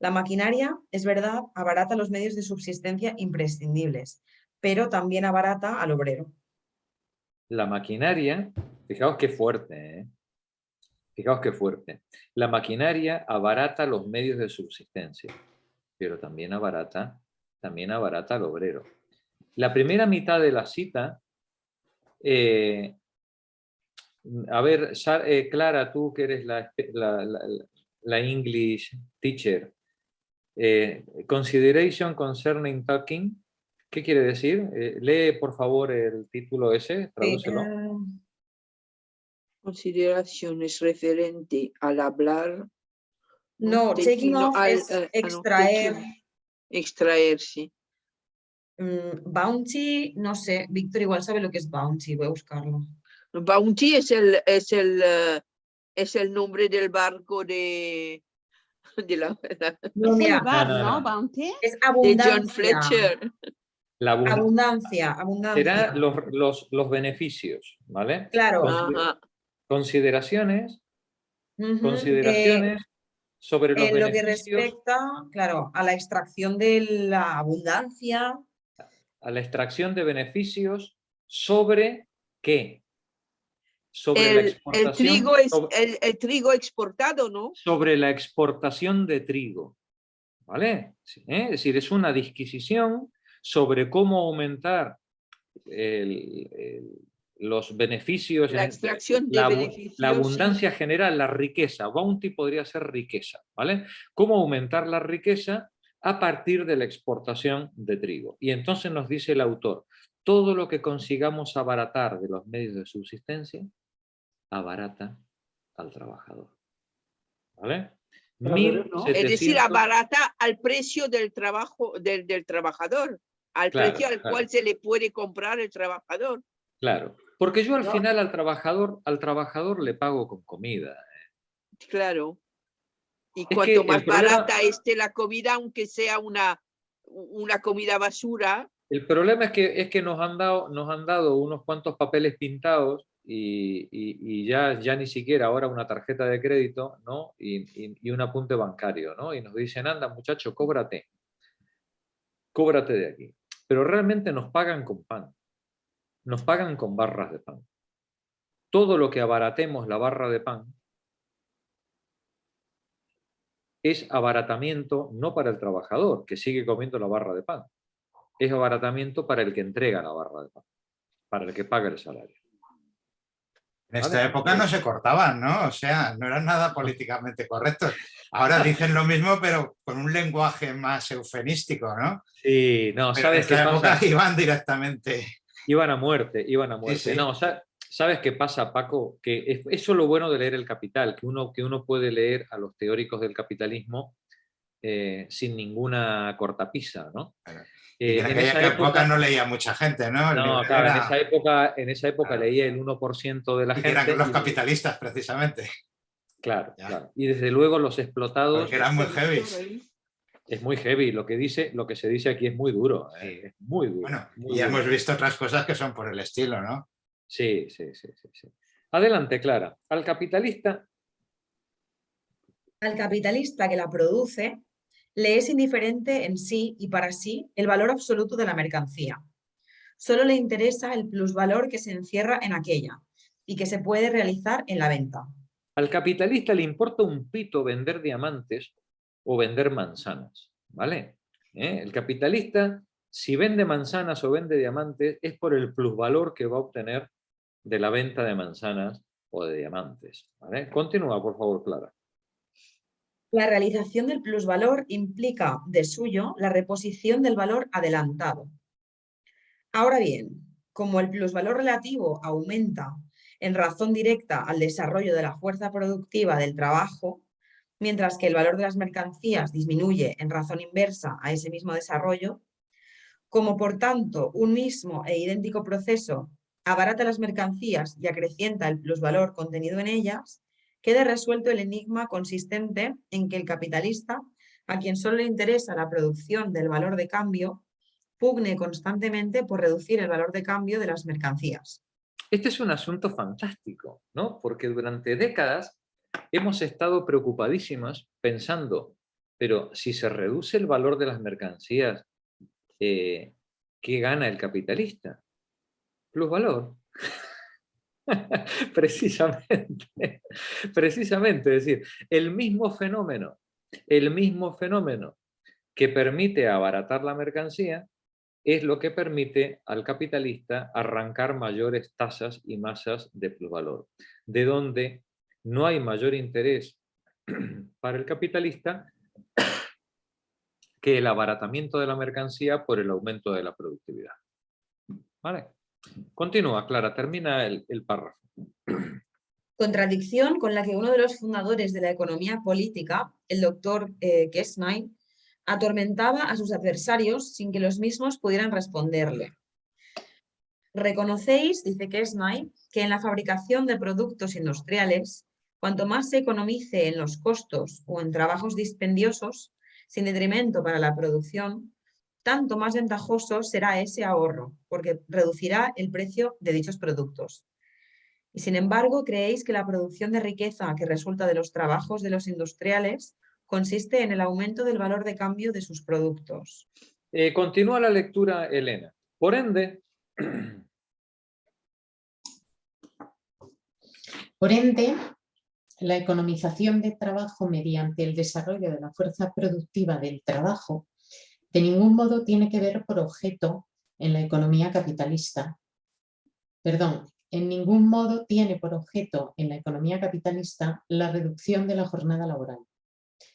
La maquinaria, es verdad, abarata los medios de subsistencia imprescindibles, pero también abarata al obrero. La maquinaria, fijaos qué fuerte, ¿eh? Fijaos qué fuerte. La maquinaria abarata los medios de subsistencia, pero también abarata al obrero. La primera mitad de la cita, a ver, Clara, tú que eres la English teacher, consideration concerning talking, ¿Qué quiere decir? Lee, por favor, el título ese, tradúcelo. Consideraciones referente al hablar. No, taking off es extraer. Extraer, sí. Bounty, no sé, Víctor igual sabe lo que es bounty, voy a buscarlo. Bounty es el nombre del barco de la no, es el bar, ¿no? Bounty. Es abundancia. De John Fletcher. Abundancia. Será los beneficios, ¿vale? Claro. Consideraciones sobre los beneficios. Lo que respecta, claro, a la extracción de la abundancia. A la extracción de beneficios sobre ¿qué? Sobre la exportación. El trigo exportado, ¿no? Sobre la exportación de trigo, ¿vale? ¿Sí? Es decir, es una disquisición sobre cómo aumentar los beneficios, la extracción de beneficios, la abundancia general, la riqueza. Bounty podría ser riqueza, ¿vale? Cómo aumentar la riqueza a partir de la exportación de trigo. Y entonces nos dice el autor, todo lo que consigamos abaratar de los medios de subsistencia, abarata al trabajador. ¿Vale? Es decir, abarata al precio del trabajo del trabajador, al precio al cual se le puede comprar el trabajador. Claro, porque yo al final al trabajador le pago con comida. Claro. Y cuanto más barata esté la comida, aunque sea una comida basura. El problema es que nos han dado unos cuantos papeles pintados y ya ni siquiera ahora una tarjeta de crédito, ¿no? Y un apunte bancario, ¿no? Y nos dicen, anda muchacho, cóbrate de aquí. Pero realmente nos pagan con pan, nos pagan con barras de pan. Todo lo que abaratemos la barra de pan es abaratamiento no para el trabajador, que sigue comiendo la barra de pan. Es abaratamiento para el que entrega la barra de pan, para el que paga el salario. En esta época no se cortaban, ¿no? O sea, no eran nada políticamente correctos. Ahora dicen lo mismo, pero con un lenguaje más eufemístico, ¿no? Sí, no, pero ¿sabes qué pasa? En esta época iban directamente. Iban a muerte. Sí, sí. No, ¿sabes qué pasa, Paco? Que eso es lo bueno de leer El Capital, que uno puede leer a los teóricos del capitalismo sin ninguna cortapisa, ¿no? En aquella época no leía mucha gente, ¿no? No, claro, en esa época leía el 1% de la gente. Eran los capitalistas, precisamente. Claro, claro. Y desde luego los explotados... Porque eran muy heavy. Es muy heavy, lo que se dice aquí es muy duro. Es muy duro. Bueno, muy y duro. hemos visto otras cosas que son por el estilo, ¿no? Sí. Adelante, Clara. Al capitalista que la produce, le es indiferente en sí y para sí el valor absoluto de la mercancía. Solo le interesa el plusvalor que se encierra en aquella y que se puede realizar en la venta. Al capitalista le importa un pito vender diamantes o vender manzanas, ¿vale? El capitalista, si vende manzanas o vende diamantes, es por el plusvalor que va a obtener de la venta de manzanas o de diamantes, ¿vale? Continúa, por favor, Clara. La realización del plusvalor implica, de suyo, la reposición del valor adelantado. Ahora bien, como el plusvalor relativo aumenta en razón directa al desarrollo de la fuerza productiva del trabajo, mientras que el valor de las mercancías disminuye en razón inversa a ese mismo desarrollo, como por tanto un mismo e idéntico proceso abarata las mercancías y acrecienta el plusvalor contenido en ellas, quede resuelto el enigma consistente en que el capitalista, a quien solo le interesa la producción del valor de cambio, pugne constantemente por reducir el valor de cambio de las mercancías. Este es un asunto fantástico, ¿no? Porque durante décadas hemos estado preocupadísimas pensando, pero si se reduce el valor de las mercancías, ¿qué gana el capitalista? Plusvalor. Precisamente, es decir, el mismo fenómeno que permite abaratar la mercancía es lo que permite al capitalista arrancar mayores tasas y masas de plusvalor, de donde no hay mayor interés para el capitalista que el abaratamiento de la mercancía por el aumento de la productividad. ¿Vale? Continúa, Clara, termina el párrafo. Contradicción con la que uno de los fundadores de la economía política, el doctor Gesnay, atormentaba a sus adversarios sin que los mismos pudieran responderle. Reconocéis, dice Gesnay, que en la fabricación de productos industriales, cuanto más se economice en los costos o en trabajos dispendiosos, sin detrimento para la producción, tanto más ventajoso será ese ahorro, porque reducirá el precio de dichos productos. Y sin embargo, creéis que la producción de riqueza que resulta de los trabajos de los industriales consiste en el aumento del valor de cambio de sus productos. Continúa la lectura, Elena. Por ende, la economización de trabajo mediante el desarrollo de la fuerza productiva del trabajo de ningún modo tiene que ver por objeto en la economía capitalista. En ningún modo tiene por objeto en la economía capitalista la reducción de la jornada laboral.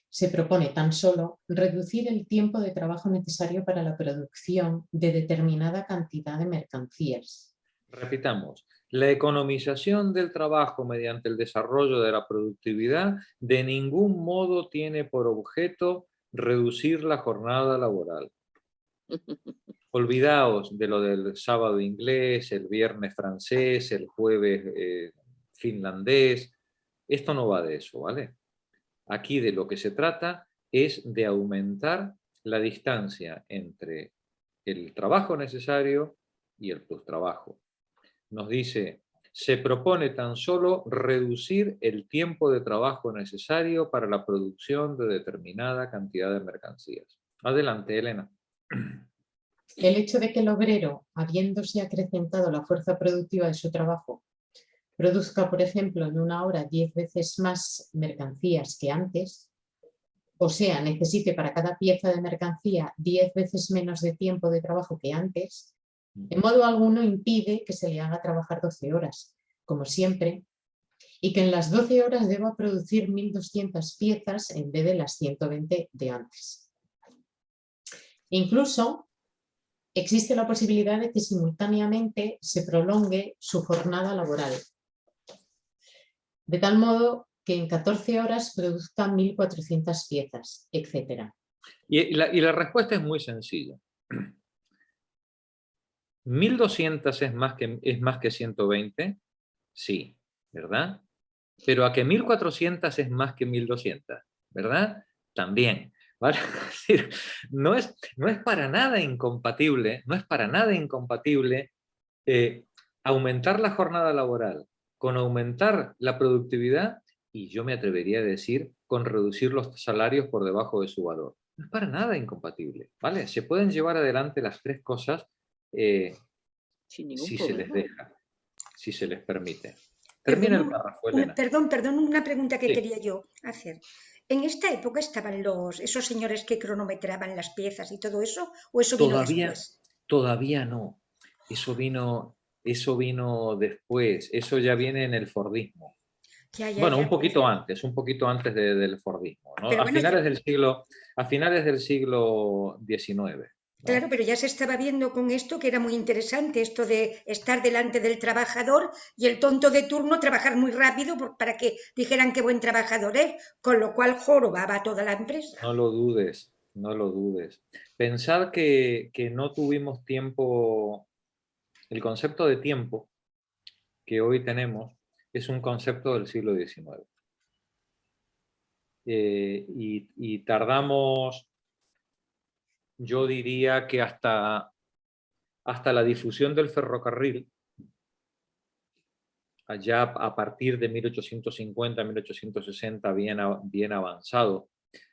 Se propone tan solo reducir el tiempo de trabajo necesario para la producción de determinada cantidad de mercancías. Repitamos, la economización del trabajo mediante el desarrollo de la productividad de ningún modo tiene por objeto reducir la jornada laboral. Olvidaos de lo del sábado inglés, el viernes francés, el jueves finlandés. Esto no va de eso, ¿vale? Aquí de lo que se trata es de aumentar la distancia entre el trabajo necesario y el postrabajo. Nos dice, se propone tan solo reducir el tiempo de trabajo necesario para la producción de determinada cantidad de mercancías. Adelante, Elena. El hecho de que el obrero, habiéndose acrecentado la fuerza productiva de su trabajo, produzca, por ejemplo, en una hora 10 veces más mercancías que antes, o sea, necesite para cada pieza de mercancía 10 veces menos de tiempo de trabajo que antes, en modo alguno impide que se le haga trabajar 12 horas, como siempre, y que en las 12 horas deba producir 1.200 piezas en vez de las 120 de antes. Incluso existe la posibilidad de que simultáneamente se prolongue su jornada laboral, de tal modo que en 14 horas produzca 1.400 piezas, etc. Y la respuesta es muy sencilla. 1.200 es más que 120, sí, ¿verdad? Pero a que 1.400 es más que 1.200, ¿verdad? También. ¿Vale? Es decir, no es para nada incompatible, aumentar la jornada laboral con aumentar la productividad y yo me atrevería a decir con reducir los salarios por debajo de su valor. No es para nada incompatible, ¿vale? Se pueden llevar adelante las tres cosas si se les deja, si se les permite. Termina el párrafo, Elena. Perdón, una pregunta que quería yo hacer. ¿En esta época estaban esos señores que cronometraban las piezas y todo eso? ¿O eso vino después? Todavía no. Eso vino después. Eso ya viene en el Fordismo. Un poquito antes del Fordismo, ¿no? A finales del siglo XIX. ¿no? Claro, pero ya se estaba viendo con esto que era muy interesante, esto de estar delante del trabajador y el tonto de turno trabajar muy rápido para que dijeran qué buen trabajador es, con lo cual jorobaba a toda la empresa. No lo dudes. Pensad que no tuvimos tiempo, el concepto de tiempo que hoy tenemos es un concepto del siglo XIX. Y tardamos, yo diría que hasta la difusión del ferrocarril, allá a partir de 1850, 1860, bien avanzado,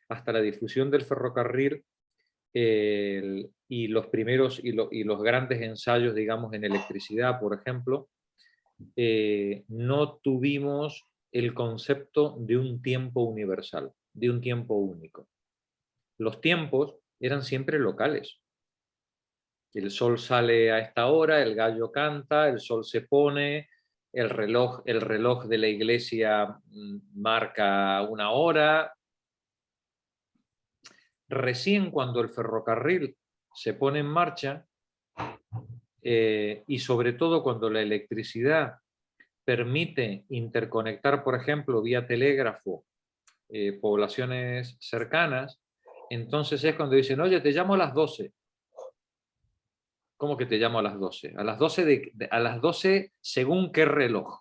hasta la difusión del ferrocarril y los primeros y los grandes ensayos, digamos, en electricidad, por ejemplo, no tuvimos el concepto de un tiempo universal, de un tiempo único. Los tiempos eran siempre locales. El sol sale a esta hora, el gallo canta, el sol se pone, el reloj de la iglesia marca una hora. Recién cuando el ferrocarril se pone en marcha, y sobre todo cuando la electricidad permite interconectar, por ejemplo, vía telégrafo, poblaciones cercanas, entonces es cuando dicen, oye, te llamo a las 12. ¿Cómo que te llamo a las 12? A las 12, a las 12 según qué reloj,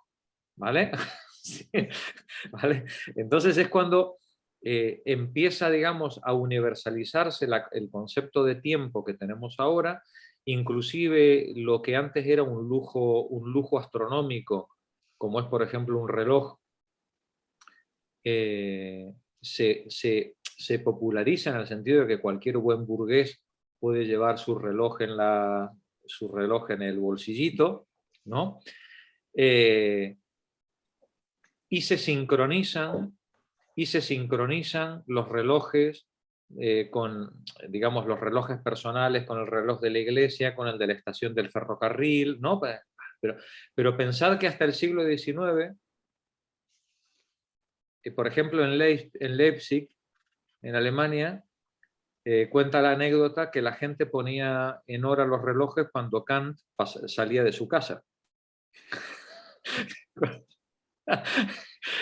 ¿vale? Sí, ¿vale? Entonces es cuando empieza, digamos, a universalizarse el concepto de tiempo que tenemos ahora, inclusive lo que antes era un lujo astronómico, como es, por ejemplo, un reloj, se populariza en el sentido de que cualquier buen burgués puede llevar su reloj en el bolsillito, ¿no? Y se sincronizan los relojes con, digamos, los relojes personales, con el reloj de la iglesia, con el de la estación del ferrocarril, ¿no? Pero pensad que hasta el siglo XIX, por ejemplo, en Leipzig, en Alemania, cuenta la anécdota que la gente ponía en hora los relojes cuando Kant salía de su casa.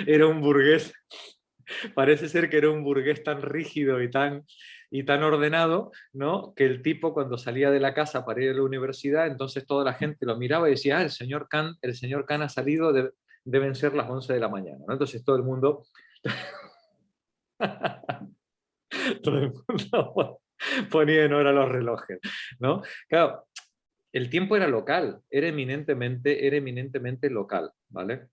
Era un burgués, parece ser que era un burgués tan rígido y tan ordenado, ¿no? Que el tipo cuando salía de la casa para ir a la universidad, entonces toda la gente lo miraba y decía, el señor Kant ha salido, deben ser las 11 de la mañana, ¿no? Entonces todo el mundo... todo el mundo ponía en hora los relojes, ¿no? Claro, el tiempo era local, era eminentemente local, ¿vale?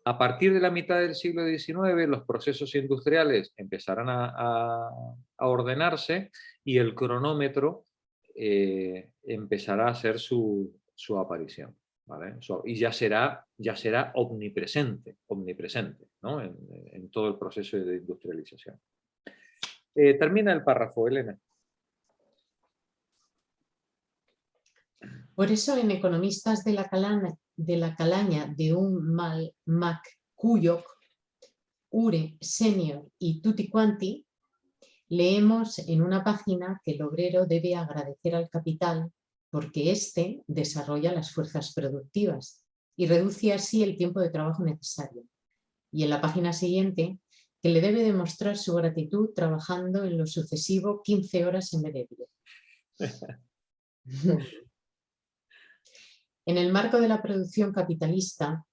A partir de la mitad del siglo XIX, los procesos industriales empezarán a ordenarse y el cronómetro empezará a hacer su aparición, ¿vale? Y ya será omnipresente, ¿no? en todo el proceso de industrialización. Termina el párrafo, Elena. Por eso en Economistas de la Calaña de un McCulloch, Ure, Senior y Tutti Quanti, leemos en una página que el obrero debe agradecer al capital porque éste desarrolla las fuerzas productivas y reduce así el tiempo de trabajo necesario. Y en la página siguiente, que le debe demostrar su gratitud trabajando en lo sucesivo 15 horas en vez de 10. En el marco de la producción capitalista,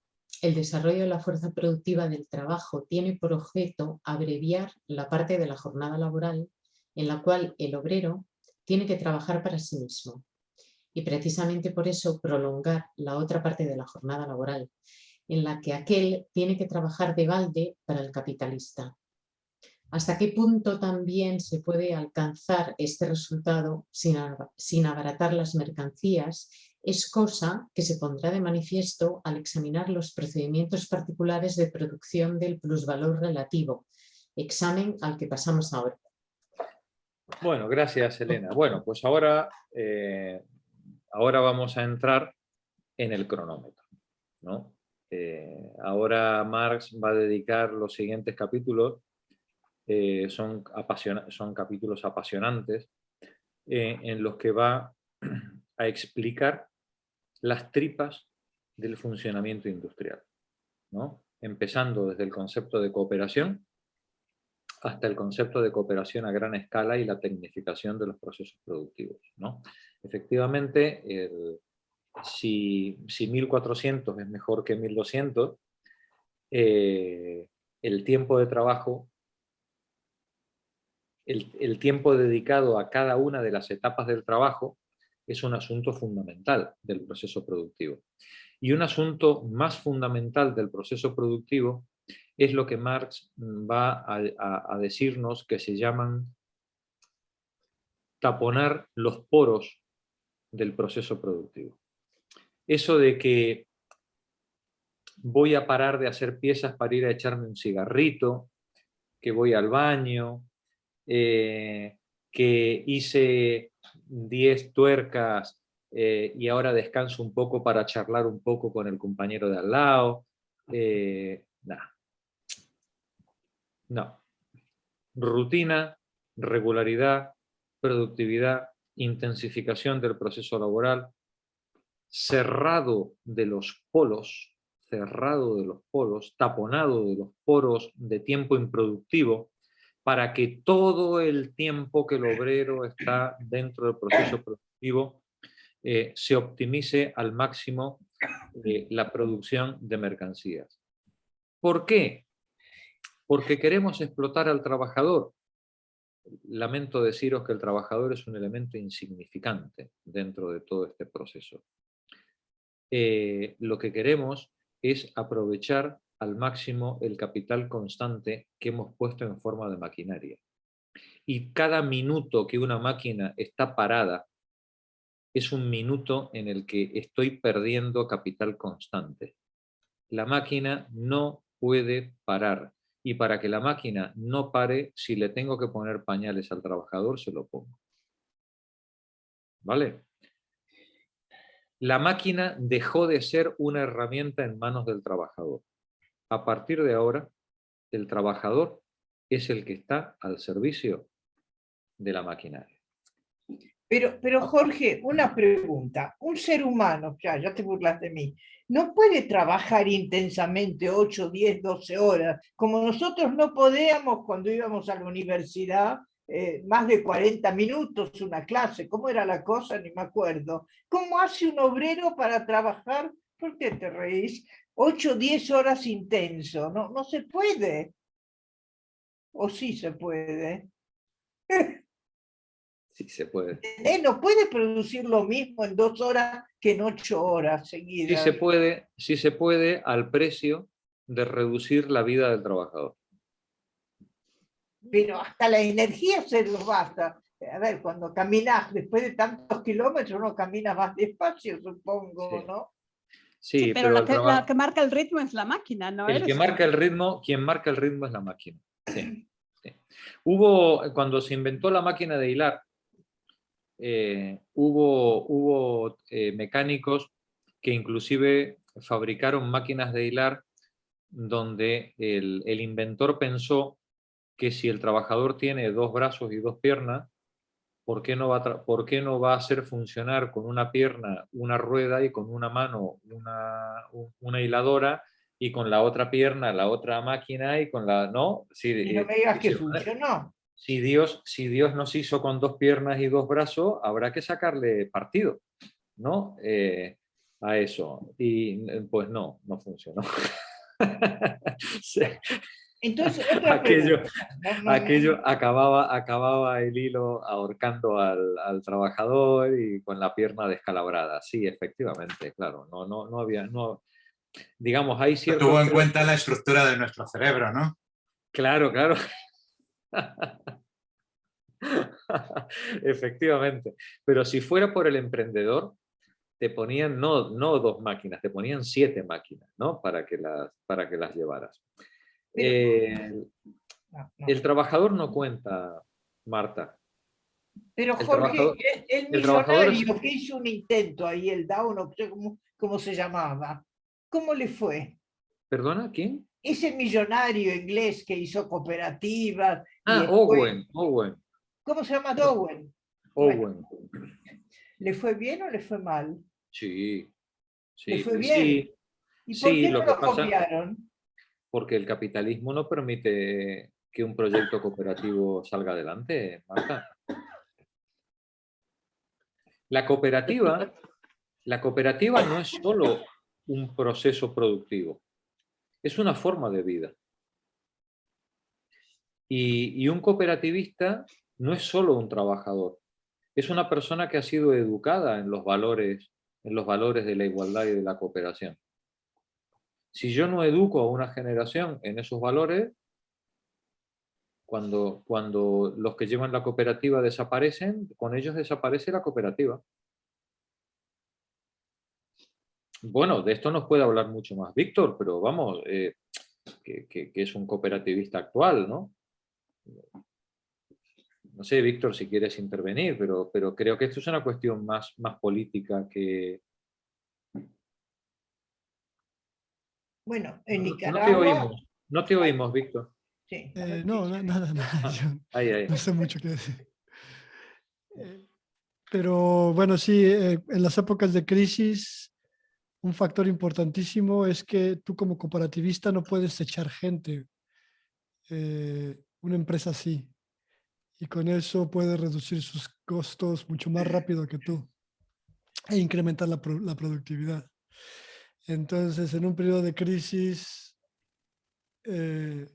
el desarrollo de la fuerza productiva del trabajo tiene por objeto abreviar la parte de la jornada laboral en la cual el obrero tiene que trabajar para sí mismo y precisamente por eso prolongar la otra parte de la jornada laboral en la que aquel tiene que trabajar de balde para el capitalista. ¿Hasta qué punto también se puede alcanzar este resultado sin abaratar las mercancías? Es cosa que se pondrá de manifiesto al examinar los procedimientos particulares de producción del plusvalor relativo, examen al que pasamos ahora. Bueno, gracias, Elena. Bueno, pues ahora vamos a entrar en el cronómetro, ¿no? Ahora Marx va a dedicar los siguientes capítulos, son capítulos apasionantes, en los que va a explicar las tripas del funcionamiento industrial, ¿no? Empezando desde el concepto de cooperación hasta el concepto de cooperación a gran escala y la tecnificación de los procesos productivos, ¿no? Efectivamente, si 1400 es mejor que 1200, el tiempo de trabajo, el tiempo dedicado a cada una de las etapas del trabajo es un asunto fundamental del proceso productivo. Y un asunto más fundamental del proceso productivo es lo que Marx va a decirnos que se llaman taponar los poros del proceso productivo. Eso de que voy a parar de hacer piezas para ir a echarme un cigarrito, que voy al baño, que hice 10 tuercas y ahora descanso un poco para charlar un poco con el compañero de al lado. No. Rutina, regularidad, productividad, intensificación del proceso laboral, cerrado de los polos, taponado de los poros de tiempo improductivo, para que todo el tiempo que el obrero está dentro del proceso productivo se optimice al máximo la producción de mercancías. ¿Por qué? Porque queremos explotar al trabajador. Lamento deciros que el trabajador es un elemento insignificante dentro de todo este proceso. Lo que queremos es aprovechar al máximo el capital constante que hemos puesto en forma de maquinaria. Y cada minuto que una máquina está parada es un minuto en el que estoy perdiendo capital constante. La máquina no puede parar. Y para que la máquina no pare, si le tengo que poner pañales al trabajador, se lo pongo. ¿Vale? La máquina dejó de ser una herramienta en manos del trabajador. A partir de ahora, el trabajador es el que está al servicio de la maquinaria. Pero Jorge, una pregunta. Un ser humano, ya te burlas de mí, no puede trabajar intensamente 8, 10, 12 horas, como nosotros no podíamos cuando íbamos a la universidad, más de 40 minutos una clase. ¿Cómo era la cosa? Ni me acuerdo. ¿Cómo hace un obrero para trabajar? ¿Por qué te reís? 8, 10 horas intenso. No se puede. ¿O sí se puede? Sí se puede. No puede producir lo mismo en 2 horas que en 8 horas seguidas. Sí se puede al precio de reducir la vida del trabajador. Pero hasta la energía se nos basta. A ver, cuando caminas después de tantos kilómetros, uno camina más despacio, supongo, sí. ¿no? Sí, pero la que marca el ritmo es la máquina, ¿no? Quien marca el ritmo es la máquina. Sí, sí. Cuando se inventó la máquina de hilar, hubo mecánicos que inclusive fabricaron máquinas de hilar donde el inventor pensó que si el trabajador tiene 2 brazos y 2 piernas, ¿por qué no va a hacer funcionar con una pierna una rueda y con una mano una hiladora y con la otra pierna la otra máquina y con la... ¿no? Y no me digas que funcionó. Si Dios nos hizo con 2 piernas y 2 brazos, habrá que sacarle partido, ¿no? A eso. Y pues no funcionó. Sí. Entonces, aquello acababa el hilo ahorcando al trabajador y con la pierna descalabrada. Sí, efectivamente, claro. No había... digamos, hay cierto... Tuvo en cuenta la estructura de nuestro cerebro, ¿no? Claro. Efectivamente. Pero si fuera por el emprendedor, te ponían no 2 máquinas, te ponían 7 máquinas, ¿no? Para que las llevaras. El trabajador no cuenta, Marta. Pero Jorge, el millonario que hizo un intento ahí, el Dow, no sé cómo se llamaba, ¿cómo le fue? ¿Perdona? ¿Quién? Ese millonario inglés que hizo cooperativas. Owen. ¿Cómo se llama Owen? Owen. Bueno, ¿le fue bien o le fue mal? Sí. ¿Le fue bien? Sí, ¿Y por qué no lo copiaron? Porque el capitalismo no permite que un proyecto cooperativo salga adelante, Marta. La cooperativa no es solo un proceso productivo, es una forma de vida. Y un cooperativista no es solo un trabajador, es una persona que ha sido educada en los valores de la igualdad y de la cooperación. Si yo no educo a una generación en esos valores, cuando los que llevan la cooperativa desaparecen, con ellos desaparece la cooperativa. Bueno, de esto nos puede hablar mucho más Víctor, pero vamos, que es un cooperativista actual, ¿no? No sé, Víctor, si quieres intervenir, pero creo que esto es una cuestión más política que... Bueno, en Nicaragua... No te oímos, Víctor. Sí. No, nada. Yo no sé mucho qué decir. Pero bueno, sí, en las épocas de crisis, un factor importantísimo es que tú como cooperativista no puedes echar gente. Una empresa sí. Y con eso puede reducir sus costos mucho más rápido que tú e incrementar la productividad. Entonces, en un periodo de crisis, que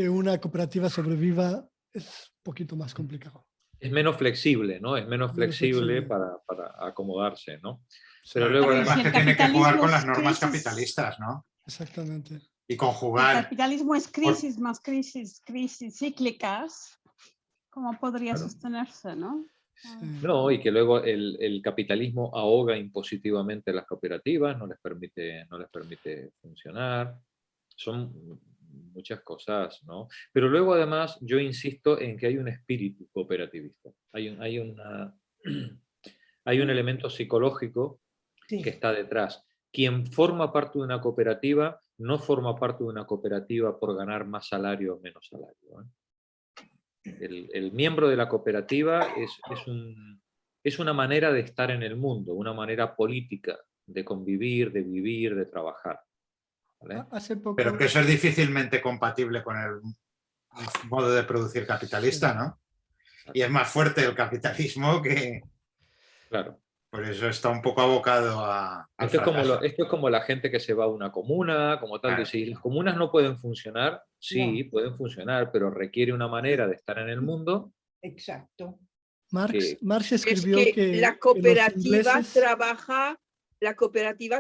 una cooperativa sobreviva es un poquito más complicado. Es menos flexible, ¿no? Es menos flexible para acomodarse, ¿no? Pero luego además que tiene que jugar con las normas capitalistas, ¿no? Exactamente. Y conjugar. El capitalismo es crisis más crisis cíclicas. ¿Cómo podría sostenerse, no? No, y que luego el capitalismo ahoga impositivamente las cooperativas, no les permite funcionar. Son muchas cosas, ¿no? Pero luego además yo insisto en que hay un espíritu cooperativista. Hay un elemento psicológico que está detrás. Quien forma parte de una cooperativa no forma parte de una cooperativa por ganar más salario o menos salario, ¿eh? El miembro de la cooperativa es una manera de estar en el mundo, una manera política de convivir, de vivir, de trabajar. ¿Vale? Pero que eso es difícilmente compatible con el modo de producir capitalista, ¿no? Y es más fuerte el capitalismo que... Claro. Por eso está un poco abocado a... Esto es como la gente que se va a una comuna, como tal. Claro. Si las comunas no pueden funcionar, sí, pueden funcionar, pero requiere una manera de estar en el mundo. Exacto. Marx escribió que la cooperativa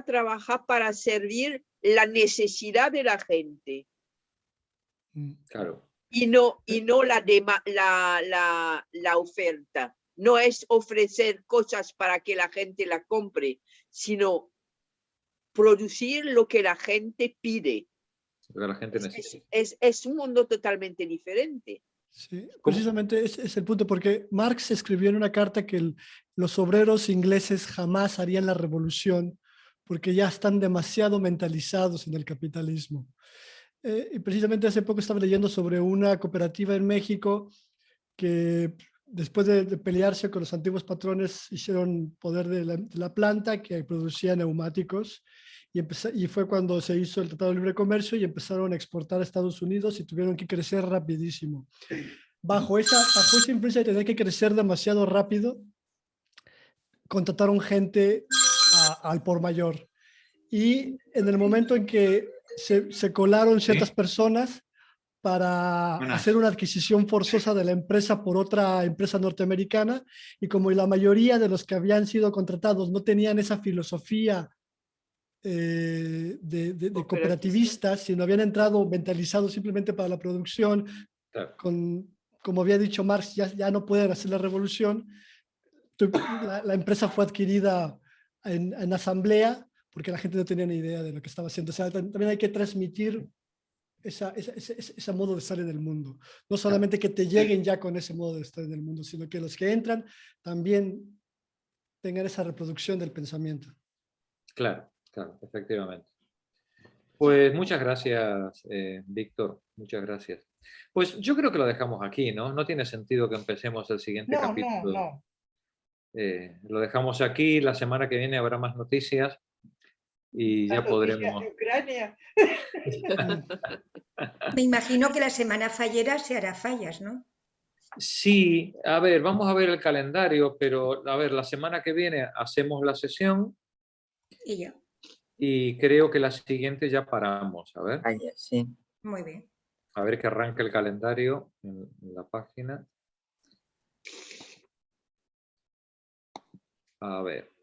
trabaja para servir la necesidad de la gente. Claro. Y no la oferta. No es ofrecer cosas para que la gente la compre, sino producir lo que la gente pide. Lo que la gente necesita. Es un mundo totalmente diferente. Sí, precisamente es el punto, porque Marx escribió en una carta que los obreros ingleses jamás harían la revolución porque ya están demasiado mentalizados en el capitalismo. Y precisamente hace poco estaba leyendo sobre una cooperativa en México que después de pelearse con los antiguos patrones hicieron poder de la planta que producía neumáticos y fue cuando se hizo el Tratado de Libre Comercio y empezaron a exportar a Estados Unidos y tuvieron que crecer rapidísimo. Bajo esa influencia de tener que crecer demasiado rápido, contrataron gente al por mayor. Y en el momento en que se colaron ciertas personas para hacer una adquisición forzosa de la empresa por otra empresa norteamericana, y como la mayoría de los que habían sido contratados no tenían esa filosofía de cooperativistas, sino habían entrado mentalizados simplemente para la producción, como había dicho Marx, ya no pueden hacer la revolución. La empresa fue adquirida en asamblea porque la gente no tenía ni idea de lo que estaba haciendo. O sea, también hay que transmitir ese modo de estar en el mundo. No solamente que te lleguen ya con ese modo de estar en el mundo, sino que los que entran también tengan esa reproducción del pensamiento. Claro, efectivamente. Pues muchas gracias, Víctor. Muchas gracias. Pues yo creo que lo dejamos aquí, ¿no? No tiene sentido que empecemos el siguiente capítulo. No. Lo dejamos aquí. La semana que viene habrá más noticias. Y ya podremos... De Ucrania. Me imagino que la semana fallera se hará fallas, ¿no? Sí, a ver, vamos a ver el calendario, pero a ver, la semana que viene hacemos la sesión. Y ya. Y creo que la siguiente ya paramos, a ver. Sí. Muy bien. A ver que arranque el calendario en la página. A ver.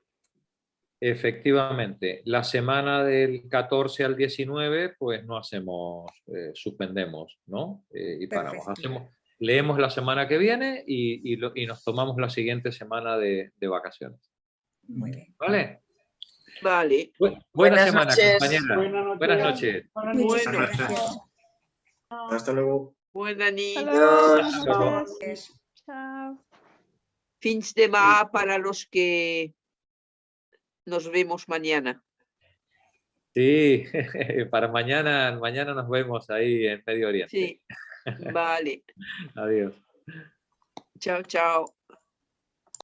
Efectivamente, la semana del 14 al 19, pues no hacemos, suspendemos, ¿no? Y paramos. Leemos la semana que viene y nos tomamos la siguiente semana de vacaciones. Muy bien. ¿Vale? Vale. Buenas semana, noches. compañera. Buenas noches. Muchas gracias. Hasta luego. Buenas noches. Chao. Fins demà para los que nos vemos mañana. Sí, para mañana nos vemos ahí en Medio Oriente. Sí, vale. Adiós. Chao, chao.